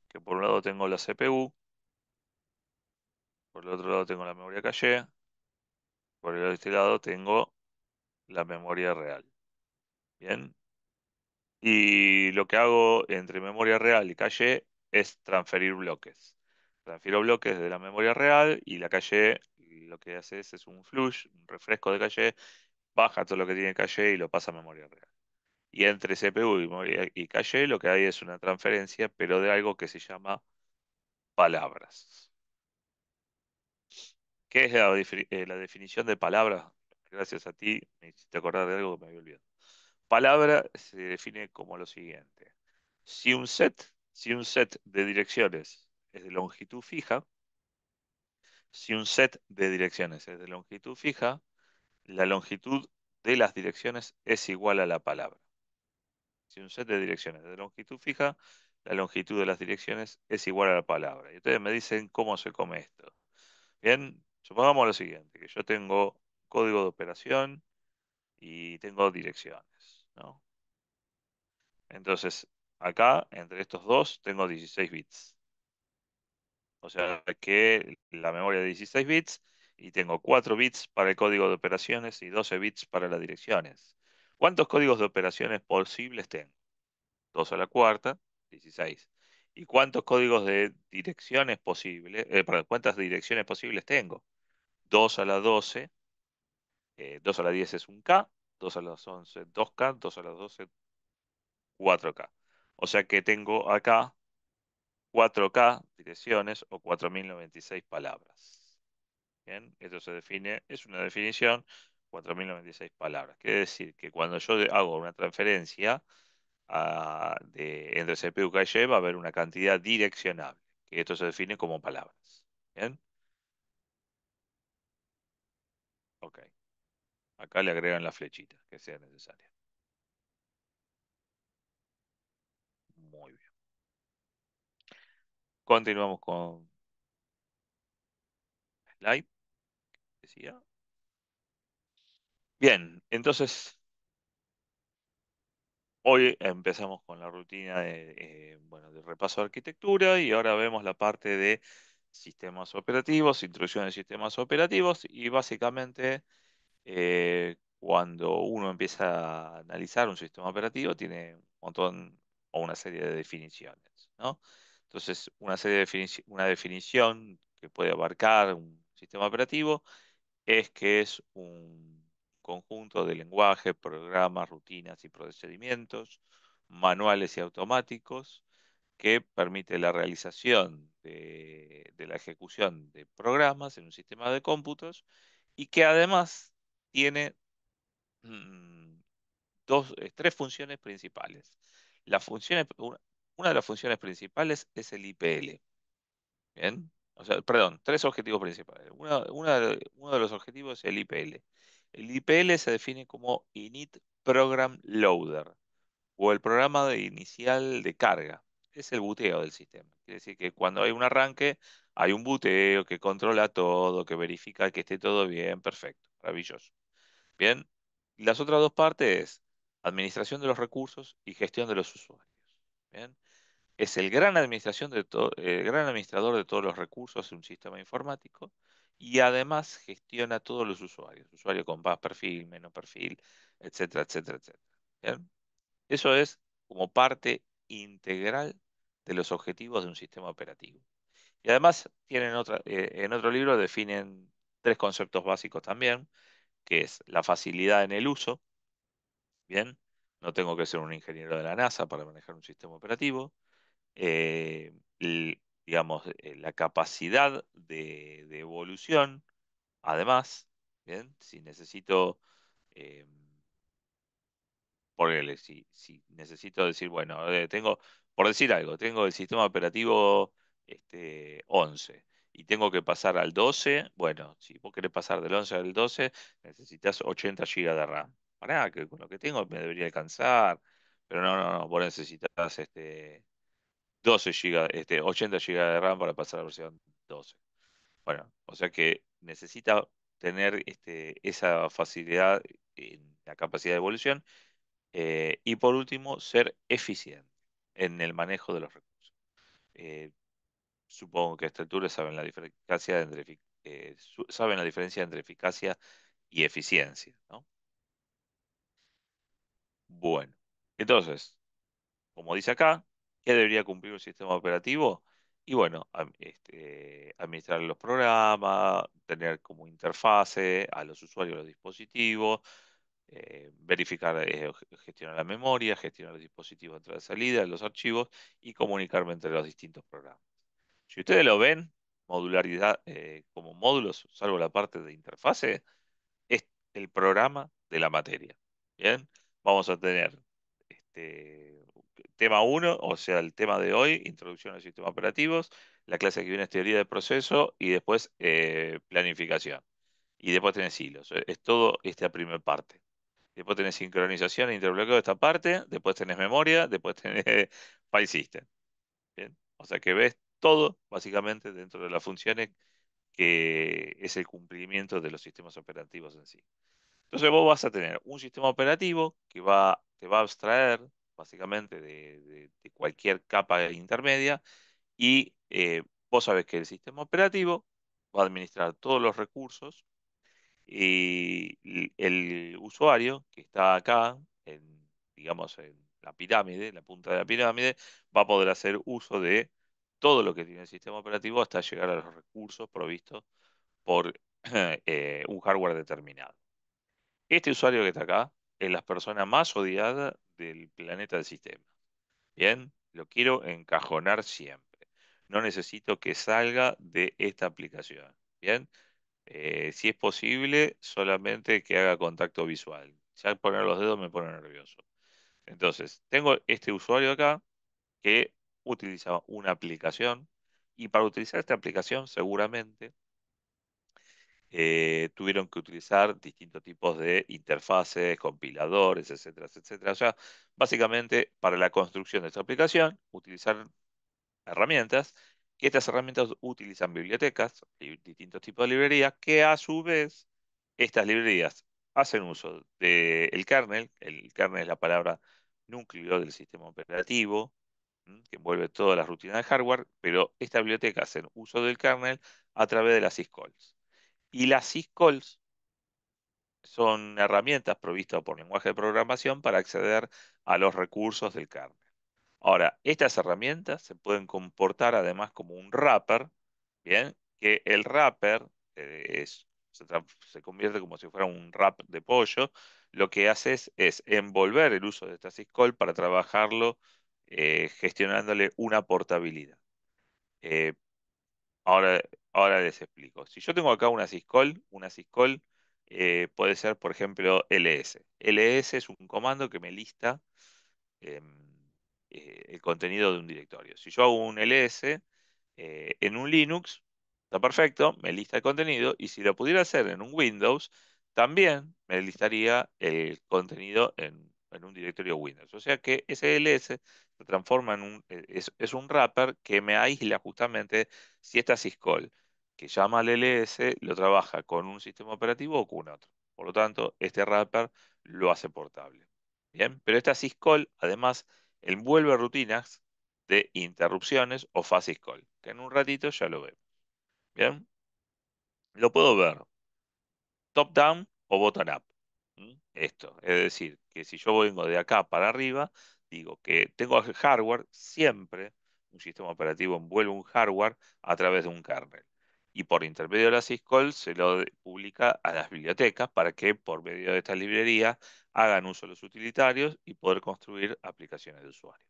que por un lado tengo la CPU, por el otro lado tengo la memoria caché, por el otro lado tengo la memoria real. Bien. Y lo que hago entre memoria real y caché es transferir bloques. Transfiero bloques de la memoria real y la caché lo que hace es un flush, un refresco de caché, baja todo lo que tiene caché y lo pasa a memoria real. Y entre CPU y caché lo que hay es una transferencia, pero de algo que se llama palabras. ¿Qué es la definición de palabra? Gracias a ti me hiciste acordar de algo que me había olvidado. Palabra se define como lo siguiente. Si un set de direcciones es de longitud fija, si un set de direcciones es de longitud fija, la longitud de las direcciones es igual a la palabra. Si un set de direcciones es de longitud fija, la longitud de las direcciones es igual a la palabra. Y ustedes me dicen cómo se come esto. Bien, supongamos lo siguiente, que yo tengo código de operación y tengo direcciones, ¿no? Entonces, acá, entre estos dos, tengo 16 bits. O sea que la memoria de 16 bits y tengo 4 bits para el código de operaciones y 12 bits para las direcciones. ¿Cuántos códigos de operaciones posibles tengo? 2 a la cuarta, 16. ¿Y cuántos códigos de direcciones posibles, perdón, cuántas direcciones posibles tengo? 2 a la 12, 2 a la 10 es un K, 2 a las 11, 2K, 2 a las 12, 4K. O sea que tengo acá 4K direcciones o 4096 palabras. Bien, esto se define, es una definición, 4096 palabras. Quiere decir que cuando yo hago una transferencia entre CPU y caché va a haber una cantidad direccionable, que esto se define como palabras. Bien, ok. Acá le agregan la flechita que sea necesaria. Muy bien. Continuamos con slide, decía. Bien, entonces hoy empezamos con la rutina bueno, de repaso de arquitectura y ahora vemos la parte de sistemas operativos, introducción de sistemas operativos y básicamente cuando uno empieza a analizar un sistema operativo tiene un montón o una serie de definiciones, ¿no? Entonces, una definición que puede abarcar un sistema operativo es que es un conjunto de lenguajes, programas, rutinas y procedimientos, manuales y automáticos, que permite la realización de la ejecución de programas en un sistema de cómputos y que además tiene mm, tres funciones principales. Una de las funciones principales es el IPL. Bien. O sea, perdón, tres objetivos principales. Uno de los objetivos es el IPL. El IPL se define como Init Program Loader o el programa de inicial de carga. Es el buteo del sistema. Quiere decir que cuando hay un arranque, hay un buteo que controla todo, que verifica que esté todo bien, perfecto, maravilloso. Bien. Y las otras dos partes es administración de los recursos y gestión de los usuarios. Bien. Es el gran administrador de todos los recursos de un sistema informático y además gestiona todos los usuarios, usuario con más perfil, menos perfil, etcétera, etcétera, etcétera. ¿Bien? Eso es como parte integral de los objetivos de un sistema operativo. Y además en otro libro definen tres conceptos básicos también, que es la facilidad en el uso, ¿bien? No tengo que ser un ingeniero de la NASA para manejar un sistema operativo. Digamos, la capacidad de evolución, además, ¿bien? Si necesito, eh, si necesito decir, bueno, por decir algo, tengo el sistema operativo 11 y tengo que pasar al 12, bueno, si vos querés pasar del 11 al 12, necesitas 80 gigas de RAM. Pará, que con lo que tengo me debería alcanzar, pero no, vos necesitas 12 gigas, 80 gigas de RAM para pasar a la versión 12. Bueno, o sea que necesita tener esa facilidad en la capacidad de evolución y por último, ser eficiente en el manejo de los recursos. Eh, Supongo que a esta altura saben la diferencia entre eficacia y eficiencia, ¿no? Bueno, entonces, como dice acá, ¿qué debería cumplir un sistema operativo? Y bueno, administrar los programas, tener como interfase a los usuarios de los dispositivos, verificar, gestionar la memoria, gestionar los dispositivos de entrada y salida, los archivos y comunicarme entre los distintos programas. Si ustedes lo ven, modularidad como módulos, salvo la parte de interfase, es el programa de la materia. Bien, vamos a tener tema uno, o sea, el tema de hoy, introducción a los sistemas operativos, la clase que viene es teoría de proceso y después planificación. Y después tenés hilos. Es todo esta primera parte. Después tenés sincronización e interbloqueo de esta parte, después tenés memoria, después tenés file system. Bien, o sea que ves todo básicamente dentro de las funciones que es el cumplimiento de los sistemas operativos en sí. Entonces vos vas a tener un sistema operativo que te va a abstraer básicamente de cualquier capa intermedia y vos sabés que el sistema operativo va a administrar todos los recursos y el usuario que está acá, digamos, en la pirámide, en la punta de la pirámide, va a poder hacer uso de todo lo que tiene el sistema operativo hasta llegar a los recursos provistos por un hardware determinado. Este usuario que está acá es la persona más odiada del planeta del sistema. Bien, lo quiero encajonar siempre. No necesito que salga de esta aplicación. Bien, si es posible, solamente que haga contacto visual. Ya poner los dedos me pone nervioso. Entonces, tengo este usuario acá que utiliza una aplicación y para utilizar esta aplicación seguramente tuvieron que utilizar distintos tipos de interfaces, compiladores, etcétera, etcétera. O sea, básicamente para la construcción de esta aplicación, utilizar herramientas, que estas herramientas utilizan bibliotecas, distintos tipos de librerías, que a su vez estas librerías hacen uso del kernel. El kernel es la palabra núcleo del sistema operativo, que envuelve todas las rutinas de hardware, pero estas bibliotecas hacen uso del kernel a través de las syscalls. Y las syscalls son herramientas provistas por lenguaje de programación para acceder a los recursos del kernel. Ahora, estas herramientas se pueden comportar además como un wrapper, ¿bien? Que el wrapper se convierte como si fuera un wrap de pollo. Lo que hace es envolver el uso de esta syscall para trabajarlo gestionándole una portabilidad. Eh, ahora, ahora les explico. Si yo tengo acá una syscall puede ser, por ejemplo, ls. ls es un comando que me lista em, el contenido de un directorio. Si yo hago un ls en un Linux, está perfecto, me lista el contenido y si lo pudiera hacer en un Windows, también me listaría el contenido en un directorio Windows. O sea que ese ls se transforma es un wrapper que me aísla justamente si esta syscall que llama al ls lo trabaja con un sistema operativo o con otro. Por lo tanto, este wrapper lo hace portable. Bien, pero esta syscall además envuelve rutinas de interrupciones o fast call, que en un ratito ya lo vemos. Bien, lo puedo ver top-down o bottom-up. Esto, es decir, que si yo vengo de acá para arriba, digo que tengo el hardware, siempre un sistema operativo envuelve un hardware a través de un kernel. Y por intermedio de la syscall se lo publica a las bibliotecas para que por medio de esta librería hagan uso los utilitarios y poder construir aplicaciones de usuario.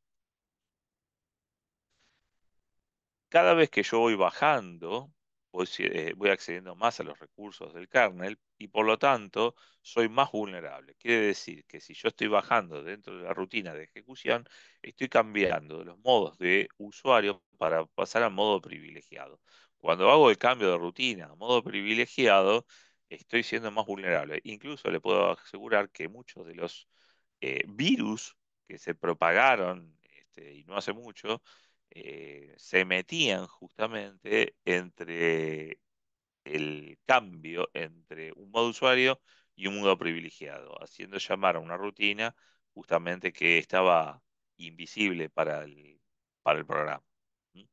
Cada vez que yo voy bajando, voy accediendo más a los recursos del kernel y por lo tanto soy más vulnerable. Quiere decir que si yo estoy bajando dentro de la rutina de ejecución, estoy cambiando de los modos de usuario para pasar a modo privilegiado. Cuando hago el cambio de rutina a modo privilegiado, estoy siendo más vulnerable. Incluso le puedo asegurar que muchos de los virus que se propagaron y no hace mucho, se metían justamente entre el cambio entre un modo usuario y un modo privilegiado, haciendo llamar a una rutina justamente que estaba invisible para el programa. ¿Mm?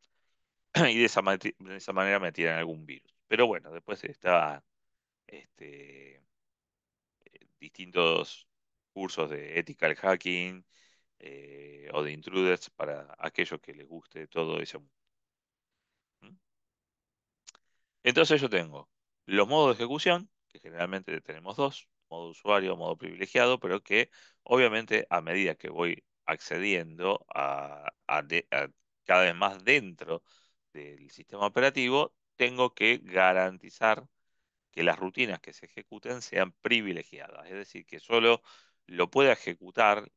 Y de esa manera metían algún virus. Pero bueno, después está este, distintos cursos de ethical hacking o de intruders para aquellos que les guste todo ese mundo. ¿Mm? Entonces yo tengo los modos de ejecución, que generalmente tenemos dos, modo usuario, modo privilegiado, pero que obviamente a medida que voy accediendo a cada vez más dentro del sistema operativo, tengo que garantizar que las rutinas que se ejecuten sean privilegiadas, es decir, que solo lo pueda ejecutar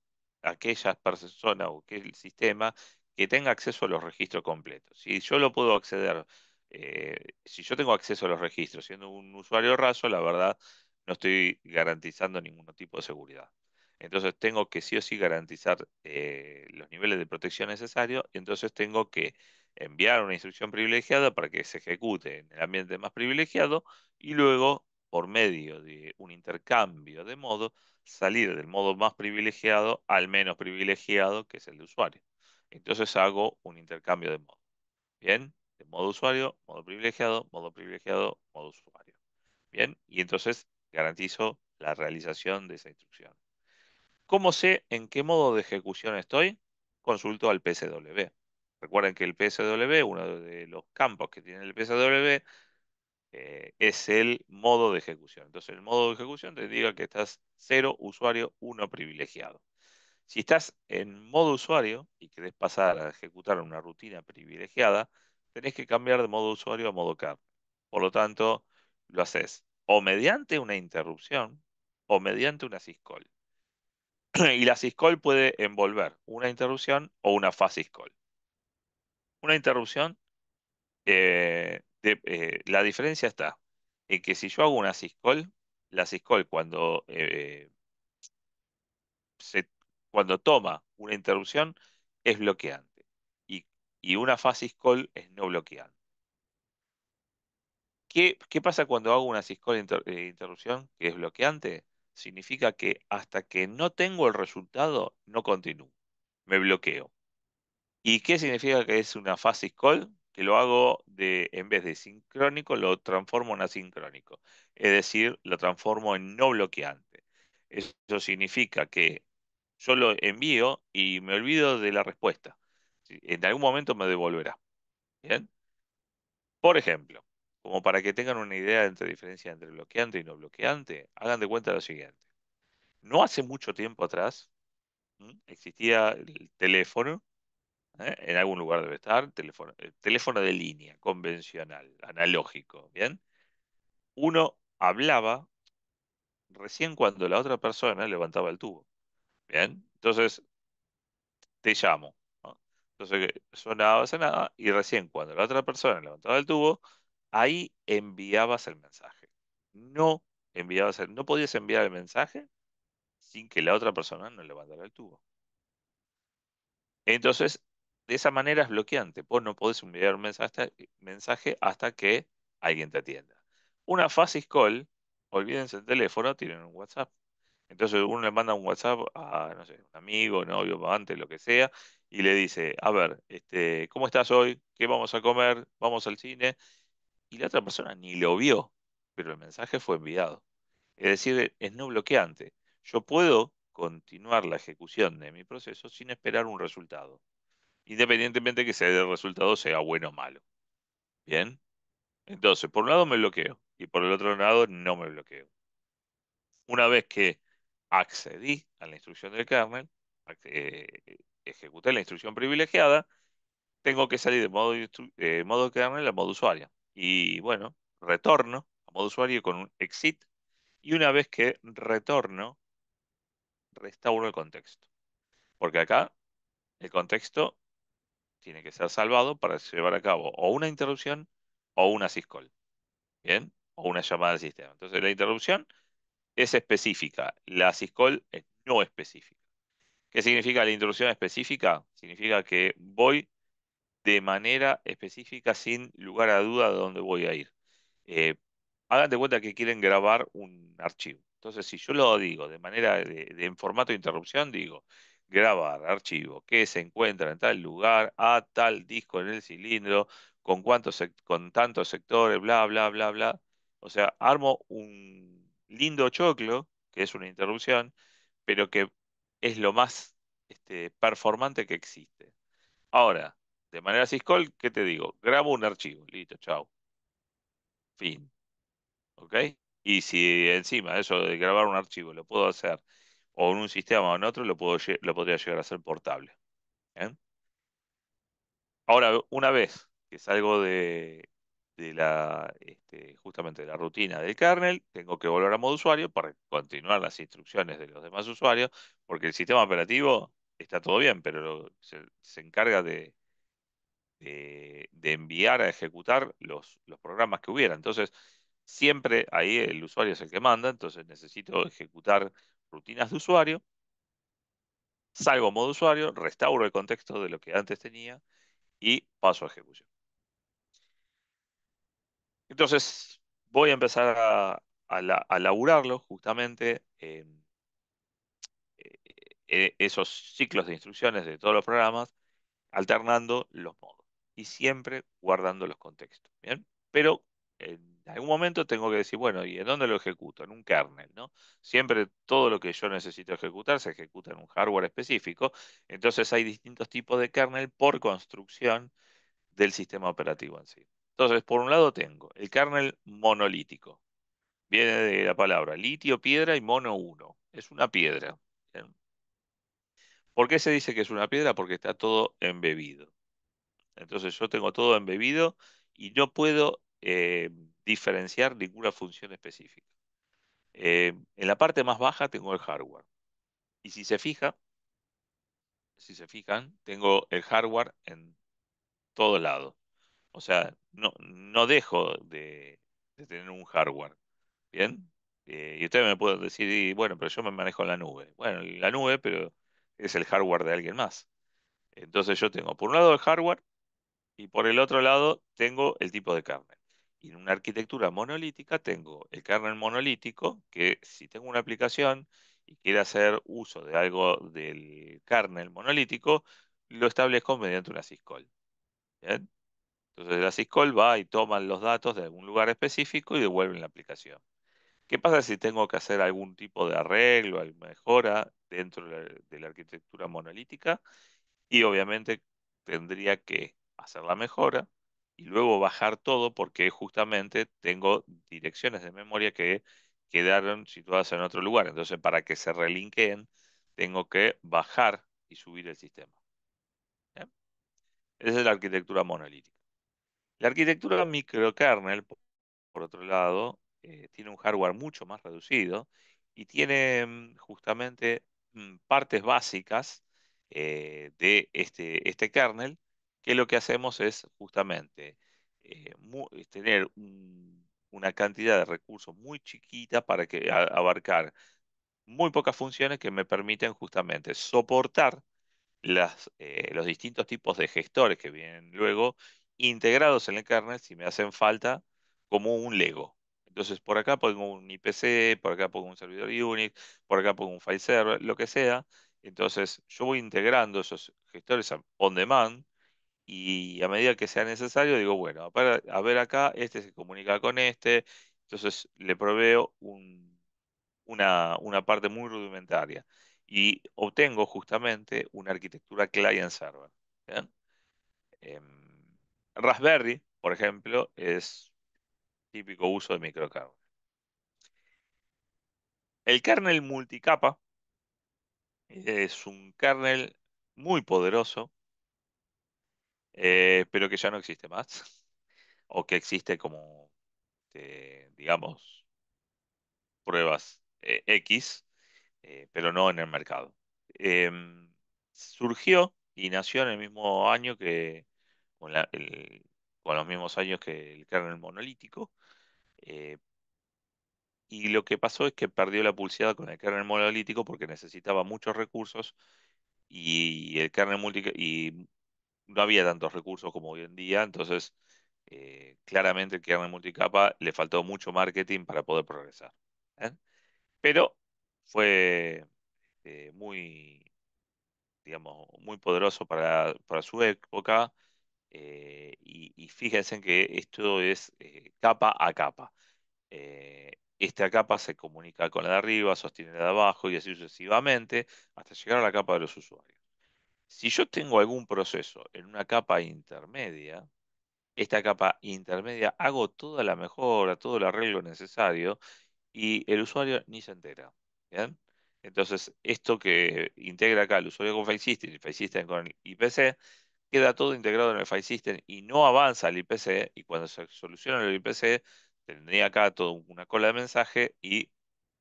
aquellas personas o aquel sistema que tenga acceso a los registros completos. Si yo lo puedo acceder, si yo tengo acceso a los registros siendo un usuario raso, la verdad no estoy garantizando ningún tipo de seguridad. Entonces tengo que sí o sí garantizar los niveles de protección necesarios, y entonces tengo que enviar una instrucción privilegiada para que se ejecute en el ambiente más privilegiado y luego, por medio de un intercambio de modo, salir del modo más privilegiado al menos privilegiado, que es el de usuario. Entonces hago un intercambio de modo. Bien, de modo usuario, modo privilegiado, modo privilegiado, modo usuario. Bien, y entonces garantizo la realización de esa instrucción. ¿Cómo sé en qué modo de ejecución estoy? Consulto al PSW. Recuerden que el PSW, uno de los campos que tiene el PSW, es el modo de ejecución. Entonces, el modo de ejecución te diga que estás cero usuario, uno privilegiado. Si estás en modo usuario y querés pasar a ejecutar una rutina privilegiada, tenés que cambiar de modo usuario a modo kernel. Por lo tanto, lo haces o mediante una interrupción o mediante una syscall. Y la syscall puede envolver una interrupción o una fast syscall. Una interrupción, la diferencia está en que si yo hago una syscall, la syscall cuando toma una interrupción es bloqueante y, y una fast syscall es no bloqueante. ¿Qué pasa cuando hago una syscall interrupción que es bloqueante? Significa que hasta que no tengo el resultado, no continúo, me bloqueo. ¿Y qué significa que es una fast call? Que lo hago en vez de sincrónico, lo transformo en asincrónico. Es decir, lo transformo en no bloqueante. Eso significa que yo lo envío y me olvido de la respuesta. Sí, en algún momento me devolverá. ¿Bien? Por ejemplo, como para que tengan una idea entre diferencia entre bloqueante y no bloqueante, hagan de cuenta lo siguiente. No hace mucho tiempo atrás, existía el teléfono. En algún lugar debe estar, teléfono de línea, convencional, analógico, ¿bien? Uno hablaba recién cuando la otra persona levantaba el tubo, ¿bien? Entonces, te llamo, ¿no? Entonces, sonaba, y recién cuando la otra persona levantaba el tubo, ahí enviabas el mensaje. No no podías enviar el mensaje sin que la otra persona no levantara el tubo. Entonces, de esa manera es bloqueante. Vos no podés enviar un mensaje hasta que alguien te atienda. Una fast call, olvídense el teléfono, tienen un WhatsApp. Entonces uno le manda un WhatsApp a, no sé, un amigo, novio, amante, lo que sea, y le dice, a ver, ¿cómo estás hoy? ¿Qué vamos a comer? ¿Vamos al cine? Y la otra persona ni lo vio, pero el mensaje fue enviado. Es decir, es no bloqueante. Yo puedo continuar la ejecución de mi proceso sin esperar un resultado. independientemente que el resultado sea bueno o malo. Bien, entonces, por un lado me bloqueo y por el otro lado no me bloqueo. Una vez que accedí a la instrucción del kernel, ejecuté la instrucción privilegiada, tengo que salir de modo kernel a modo usuario. Y bueno, retorno a modo usuario con un exit y una vez que retorno, restauro el contexto. Porque acá el contexto tiene que ser salvado para llevar a cabo o una interrupción o una syscall. ¿Bien? O una llamada al sistema. Entonces la interrupción es específica, la syscall es no específica. ¿Qué significa la interrupción específica? Significa que voy de manera específica, sin lugar a duda, de dónde voy a ir. Eh, Hagan de cuenta que quieren grabar un archivo. Entonces, si yo lo digo de manera en formato de interrupción, digo grabar archivo que se encuentra en tal lugar, a tal disco en el cilindro, con tantos sectores, bla, bla, bla, bla. O sea, armo un lindo choclo, que es una interrupción, pero que es lo más performante que existe. Ahora, de manera syscall, ¿qué te digo? Grabo un archivo, listo, chao, fin, ¿ok? Y si encima eso de grabar un archivo lo puedo hacer o en un sistema o en otro, lo podría llegar a ser portable. ¿Bien? Ahora, una vez que salgo justamente de la rutina del kernel, tengo que volver a modo usuario para continuar las instrucciones de los demás usuarios, porque el sistema operativo está todo bien, pero se encarga de enviar a ejecutar los programas que hubiera. Entonces, siempre ahí el usuario es el que manda, entonces necesito ejecutar rutinas de usuario, salgo a modo usuario, restauro el contexto de lo que antes tenía y paso a ejecución. Entonces, voy a empezar a laburarlo justamente esos ciclos de instrucciones de todos los programas alternando los modos y siempre guardando los contextos, ¿bien? Pero en algún momento tengo que decir, bueno, ¿y en dónde lo ejecuto? En un kernel, ¿no? Siempre todo lo que yo necesito ejecutar se ejecuta en un hardware específico, entonces hay distintos tipos de kernel por construcción del sistema operativo en sí. Entonces, por un lado tengo el kernel monolítico, viene de la palabra litio, piedra y mono uno, es una piedra. ¿Bien? ¿Por qué se dice que es una piedra? Porque está todo embebido. Entonces yo tengo todo embebido y no puedo diferenciar ninguna función específica. En la parte más baja tengo el hardware. Y si se fijan, tengo el hardware en todo lado. O sea, no dejo de tener un hardware. ¿Bien? Y ustedes me pueden decir, "Y bueno, pero yo me manejo en la nube". Bueno, en la nube, pero es el hardware de alguien más. Entonces yo tengo por un lado el hardware y por el otro lado tengo el tipo de kernel. Y en una arquitectura monolítica tengo el kernel monolítico, que si tengo una aplicación y quiero hacer uso de algo del kernel monolítico, lo establezco mediante una syscall. ¿Bien? Entonces la syscall va y toma los datos de algún lugar específico y devuelve la aplicación. ¿Qué pasa si tengo que hacer algún tipo de arreglo, alguna mejora dentro de la arquitectura monolítica? Y obviamente tendría que hacer la mejora y luego bajar todo porque justamente tengo direcciones de memoria que quedaron situadas en otro lugar. Entonces, para que se relinkeen, tengo que bajar y subir el sistema. ¿Bien? Esa es la arquitectura monolítica. La arquitectura microkernel, por otro lado, tiene un hardware mucho más reducido y tiene justamente partes básicas de este kernel, que lo que hacemos es justamente tener una cantidad de recursos muy chiquita para que abarcar muy pocas funciones que me permiten justamente soportar los distintos tipos de gestores que vienen luego integrados en el kernel si me hacen falta como un Lego. Entonces por acá pongo un IPC, por acá pongo un servidor Unix, por acá pongo un file server, lo que sea. Entonces yo voy integrando esos gestores on demand y a medida que sea necesario digo, bueno, a ver acá, este se comunica con este. Entonces le proveo una parte muy rudimentaria y obtengo justamente una arquitectura client-server. ¿Bien? Em, Raspberry, por ejemplo, es típico uso de microkernel. El kernel multicapa es un kernel muy poderoso, pero que ya no existe más, o que existe como, digamos, pruebas X, pero no en el mercado. Surgió y nació en el mismo año con, con los mismos años que el kernel monolítico, eh, y lo que pasó es que perdió la pulseada con el kernel monolítico porque necesitaba muchos recursos y el kernel y no había tantos recursos como hoy en día, entonces claramente el kernel multicapa le faltó mucho marketing para poder progresar. ¿Eh? Pero fue muy, digamos, muy poderoso para su época. Y fíjense en que esto es capa a capa. Esta capa se comunica con la de arriba, sostiene la de abajo y así sucesivamente hasta llegar a la capa de los usuarios. Si yo tengo algún proceso en una capa intermedia, esta capa intermedia hago toda la mejora, todo el arreglo necesario y el usuario ni se entera. ¿Bien? Entonces, esto que integra acá el usuario con File System y el File System con el IPC, queda todo integrado en el File System y no avanza el IPC. Y cuando se soluciona el IPC, tendría acá toda una cola de mensaje y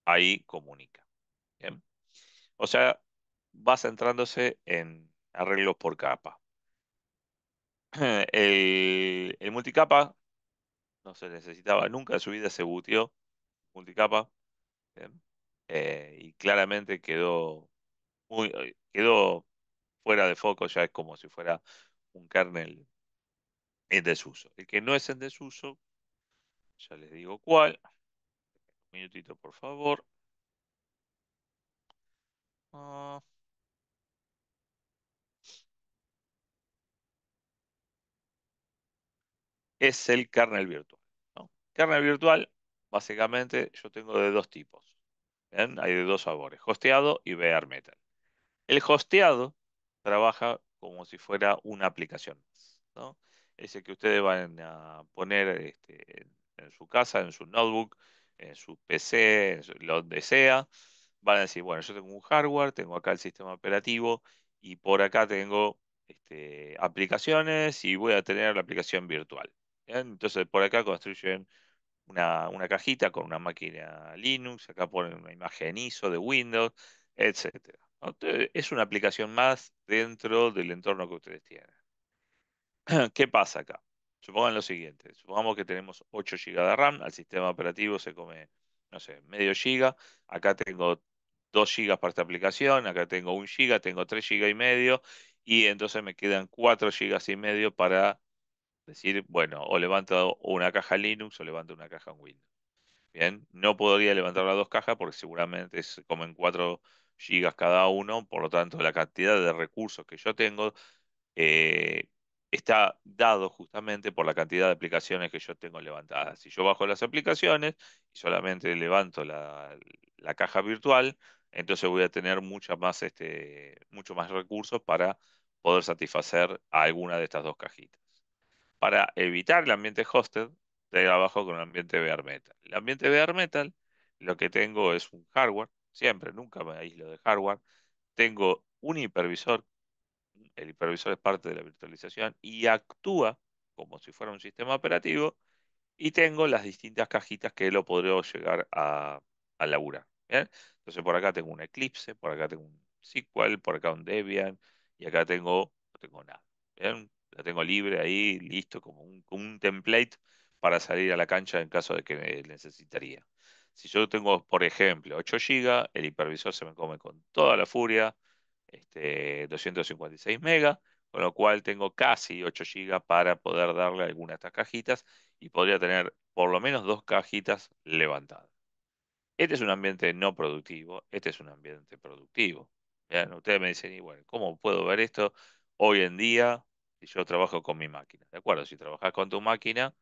ahí comunica. ¿Bien? O sea, va centrándose en arreglos por capa. El multicapa no se necesitaba nunca, en su vida se booteó multicapa. ¿Bien? Y claramente quedó fuera de foco, ya es como si fuera un kernel en desuso. El que no es en desuso, ya les digo cuál. Un minutito, por favor. Ah, es el kernel virtual. ¿No? Kernel virtual, básicamente, yo tengo de dos tipos. ¿Bien? Hay de dos sabores, hosteado y bare metal. El hosteado trabaja como si fuera una aplicación más, ¿no? Ese que ustedes van a poner en su casa, en su notebook, en su PC, donde sea. Van a decir, bueno, yo tengo un hardware, tengo acá el sistema operativo y por acá tengo aplicaciones y voy a tener la aplicación virtual. ¿Bien? Entonces por acá construyen una cajita con una máquina Linux, acá ponen una imagen ISO de Windows, etcétera. ¿No? Entonces, es una aplicación más dentro del entorno que ustedes tienen. ¿Qué pasa acá? Supongan lo siguiente, supongamos que tenemos 8 GB de RAM, al sistema operativo se come, no sé, medio giga, acá tengo 2 gigas para esta aplicación, acá tengo 1 giga, tengo 3 gigas y medio, y entonces me quedan 4 gigas y medio para decir, bueno, o levanto una caja Linux o levanto una caja Windows. Bien, no podría levantar las dos cajas porque seguramente se comen 4 gigas cada uno, por lo tanto la cantidad de recursos que yo tengo eh, está dado justamente por la cantidad de aplicaciones que yo tengo levantadas. Si yo bajo las aplicaciones y solamente levanto la caja virtual, entonces voy a tener mucho más recursos para poder satisfacer a alguna de estas dos cajitas. Para evitar el ambiente hosted, trabajo con el ambiente bare metal. El ambiente bare metal, lo que tengo es un hardware, siempre, nunca me aíslo de hardware. Tengo un hipervisor, el hipervisor es parte de la virtualización y actúa como si fuera un sistema operativo y tengo las distintas cajitas que lo podré llegar a laburar. ¿Bien? Entonces por acá tengo un Eclipse, por acá tengo un SQL, por acá un Debian y acá no tengo nada. ¿Bien? La tengo libre ahí, listo, como un template para salir a la cancha en caso de que necesitaría. Si yo tengo, por ejemplo, 8 GB, el hipervisor se me come con toda la furia, 256 megas, con lo cual tengo casi 8 GB para poder darle alguna de estas cajitas y podría tener por lo menos dos cajitas levantadas. Este es un ambiente no productivo, este es un ambiente productivo. Bien, ustedes me dicen, y bueno, ¿cómo puedo ver esto hoy en día si yo trabajo con mi máquina? De acuerdo, si trabajas con tu máquina,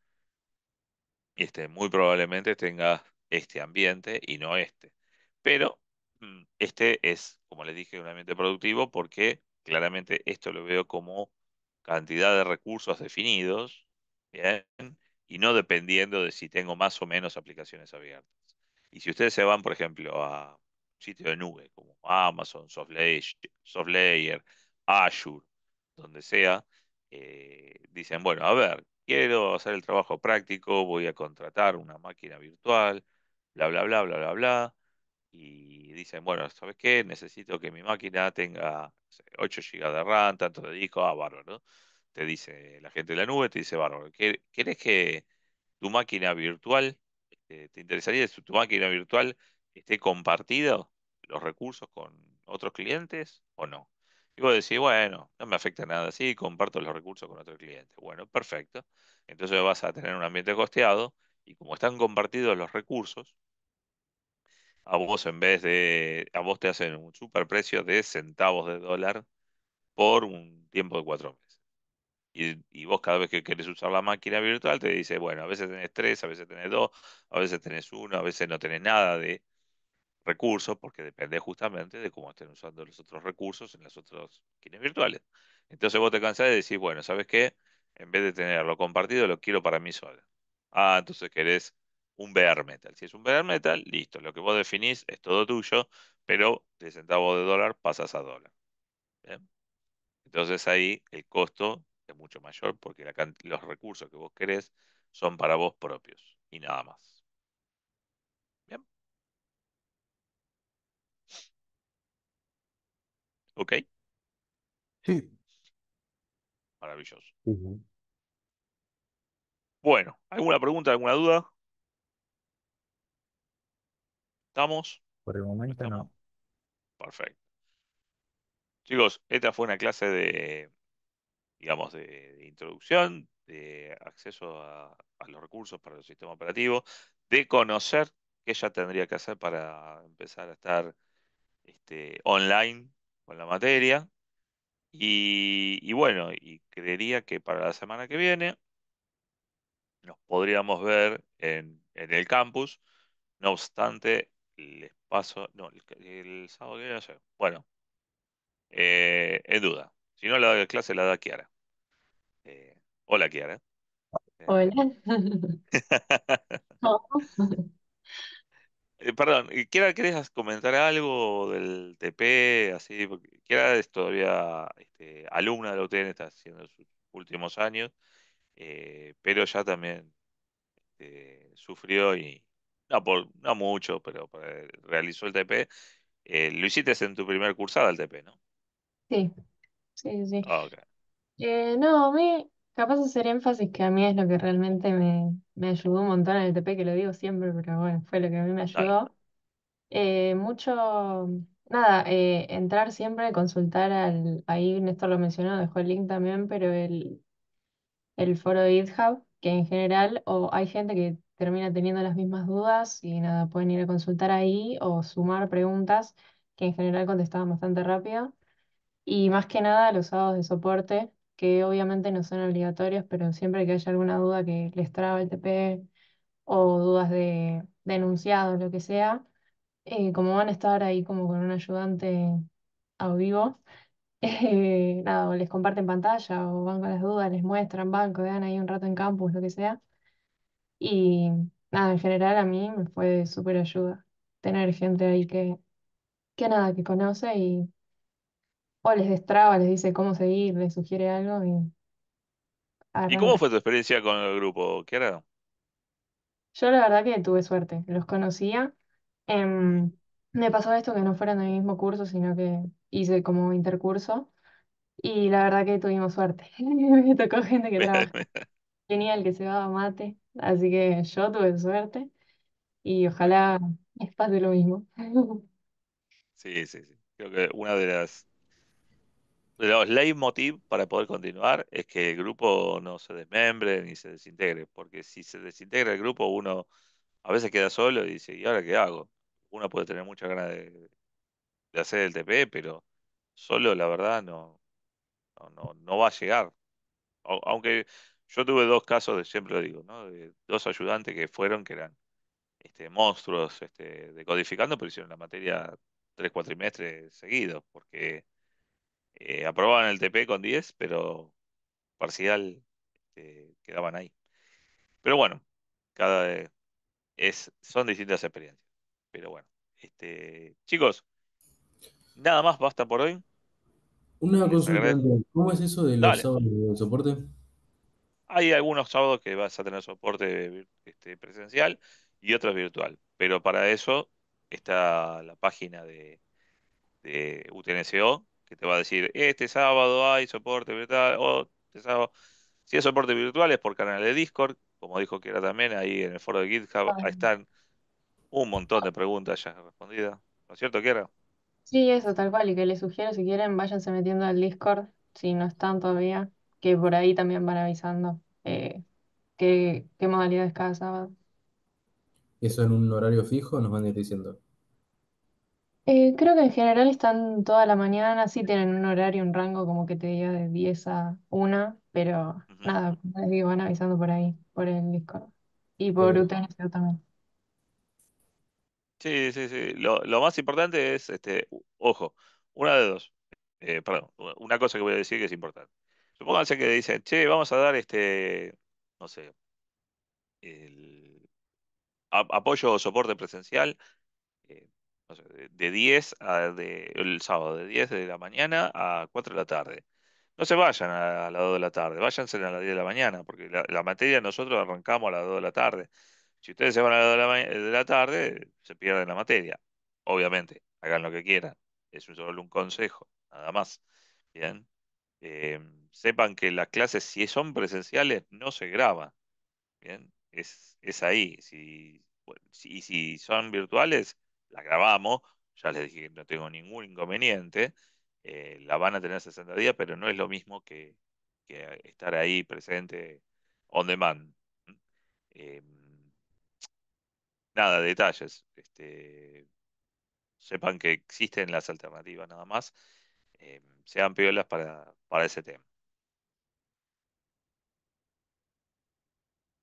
muy probablemente tengas este ambiente y no este. Pero este es, como les dije, un ambiente productivo porque claramente esto lo veo como cantidad de recursos definidos, ¿bien? Y no dependiendo de si tengo más o menos aplicaciones abiertas. Y si ustedes se van, por ejemplo, a un sitio de nube como Amazon, SoftLayer, Azure, donde sea, dicen, bueno, a ver, quiero hacer el trabajo práctico, voy a contratar una máquina virtual, bla, bla, bla, bla, bla, bla. Y dicen, bueno, ¿sabes qué? Necesito que mi máquina tenga, no sé, 8 GB de RAM, tanto de disco, bárbaro, ¿no? Te dice la gente de la nube, te dice, bárbaro, ¿querés que tu máquina virtual, te interesaría si tu máquina virtual esté compartida los recursos con otros clientes o no? Y vos decís, bueno, no me afecta nada, sí, comparto los recursos con otro cliente. Bueno, perfecto. Entonces vas a tener un ambiente costeado y como están compartidos los recursos, a vos a vos te hacen un superprecio de centavos de dólar por un tiempo de 4 meses. Y vos cada vez que querés usar la máquina virtual te dice, bueno, a veces tenés tres, a veces tenés dos, a veces tenés uno, a veces no tenés nada de recursos, porque depende justamente de cómo estén usando los otros recursos en las otras máquinas virtuales. Entonces vos te cansás de decir, bueno, ¿sabes qué? En vez de tenerlo compartido, lo quiero para mí solo. Ah, entonces querés un bare metal. Si es un bare metal, listo, lo que vos definís es todo tuyo, pero de centavo de dólar pasas a dólar. ¿Bien? Entonces ahí el costo es mucho mayor porque los recursos que vos querés son para vos propios y nada más. Bien, ok, Sí. maravilloso. Sí, sí. Bueno, ¿alguna pregunta, alguna duda? ¿Estamos? Por el ¿No momento estamos? no. Perfecto. Chicos, esta fue una clase digamos, de introducción, de acceso a los recursos para el sistema operativo, de conocer qué ya tendría que hacer para empezar a estar online con la materia. Y bueno, y creería que para la semana que viene nos podríamos ver en el campus. No obstante, les paso, no, el sábado que viene, no sé. Bueno, en duda. Si no, la clase la da Kiara. Hola, Kiara. Eh, Hola. No. perdón, Kiara, ¿querés comentar algo del TP? Así, porque Kiara es todavía alumna de la UTN, está haciendo sus últimos años, pero ya también sufrió y no mucho, pero realizó el TP. Lo hiciste en tu primer cursada el TP, ¿no? Sí, sí, sí. Ah, ok, No, a mí, capaz de hacer énfasis que a mí es lo que realmente me ayudó un montón en el TP, que lo digo siempre, pero bueno, fue lo que a mí me dale. ayudó. Mucho, nada, entrar siempre, consultar ahí Néstor lo mencionó, dejó el link también, pero el foro de GitHub, que en general o hay gente que termina teniendo las mismas dudas y nada, pueden ir a consultar ahí o sumar preguntas que en general contestaban bastante rápido. Y más que nada los sábados de soporte, que obviamente no son obligatorios, pero siempre que haya alguna duda que les traba el TP o dudas de enunciado, lo que sea, como van a estar ahí como con un ayudante a vivo, nada, o les comparten pantalla o van con las dudas, les muestran, van, quedan ahí un rato en campus, lo que sea. Y nada, en general a mí me fue de súper ayuda tener gente ahí que nada, que conoce y o les destraba, les dice cómo seguir, les sugiere algo y ¿Y cómo arranca. fue tu experiencia con el grupo, Kiara? Yo la verdad que tuve suerte, los conocía. Em, Me pasó esto que no fueron del mismo curso, sino que hice como intercurso y la verdad que tuvimos suerte. Me tocó gente que trabaja genial, que se va a mate, así que yo tuve suerte y ojalá les pase lo mismo. Sí, sí, sí. Creo que una de los leitmotiv para poder continuar es que el grupo no se desmembre ni se desintegre, porque si se desintegra el grupo, uno a veces queda solo y dice, ¿y ahora qué hago? Uno puede tener muchas ganas de hacer el TP, pero solo la verdad no va a llegar. Aunque yo tuve dos casos, siempre lo digo, ¿no? De dos ayudantes que fueron, que eran monstruos decodificando, pero hicieron la materia 3 cuatrimestres seguidos, porque aprobaban el TP con 10 pero parcial quedaban ahí. Pero bueno, cada, son distintas experiencias. Pero bueno, chicos, nada más basta por hoy. Una Les consulta agradezco. antes, ¿cómo es eso de los Dale. sábados de soporte? Hay algunos sábados que vas a tener soporte presencial y otros virtual. Pero para eso está la página de UTNCO que te va a decir, este sábado hay soporte virtual, o este sábado, si es soporte virtual es por canal de Discord, como dijo que era también ahí en el foro de GitHub, Ah, ahí están un montón de preguntas ya respondidas. ¿No es cierto, Kiera? sí, eso, tal cual. Y que les sugiero, si quieren, váyanse metiendo al Discord, si no están todavía, que por ahí también van avisando qué modalidades cada sábado. ¿Eso en un horario fijo nos van a ir diciendo? Creo que en general están toda la mañana, sí tienen un horario, un rango como que te diga de 10 a 1, pero Ujú. nada, como les digo, van avisando por ahí, por el Discord. Y por Eh, UTNCO también. Sí, sí, sí. Lo más importante es, ojo, una de dos. Perdón, una cosa que voy a decir que es importante. Supónganse que dicen, che, vamos a dar no sé, el apoyo o soporte presencial, eh, no sé, de 10 el sábado, de 10 de la mañana a 4 de la tarde. No se vayan a las 2 de la tarde, váyanse a las 10 de la mañana, porque la materia nosotros arrancamos a las 2 de la tarde. Si ustedes se van a las 2 de la tarde, se pierden la materia. Obviamente, hagan lo que quieran. Es solo un consejo, nada más. Bien. Eh, Sepan que las clases, si son presenciales, no se graban. Bien. Es ahí. Y si son virtuales, las grabamos. Ya les dije que no tengo ningún inconveniente. La van a tener 60 días, pero no es lo mismo que estar ahí presente on demand. Eh, Nada, detalles. Sepan que existen las alternativas nada más. Sean piolas para ese tema.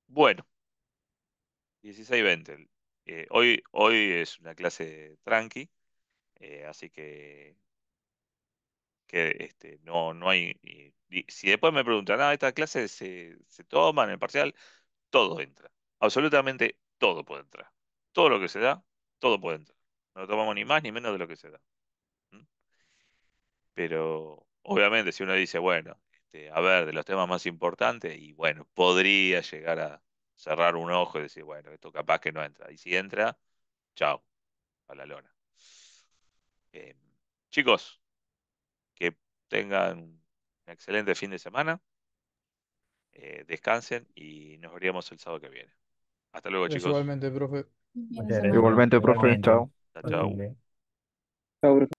Bueno, 16:20. Hoy es una clase tranqui, así que no hay. Y si después me preguntan, esta clase se toma en el parcial, todo entra. Absolutamente todo puede entrar. Todo lo que se da, todo puede entrar. No tomamos ni más ni menos de lo que se da. ¿Mm? Pero obviamente si uno dice, bueno, a ver, de los temas más importantes, y bueno, podría llegar a cerrar un ojo y decir, bueno, esto capaz que no entra. Y si entra, chao, a la lona. Eh, Chicos, que tengan un excelente fin de semana, descansen y nos veríamos el sábado que viene. Hasta luego, Gracias chicos. igualmente, profe. Fin de Muchas semana. gracias. Igualmente, profe, Igualmente. chao. Chao, chao. Horrible. Chao, profe.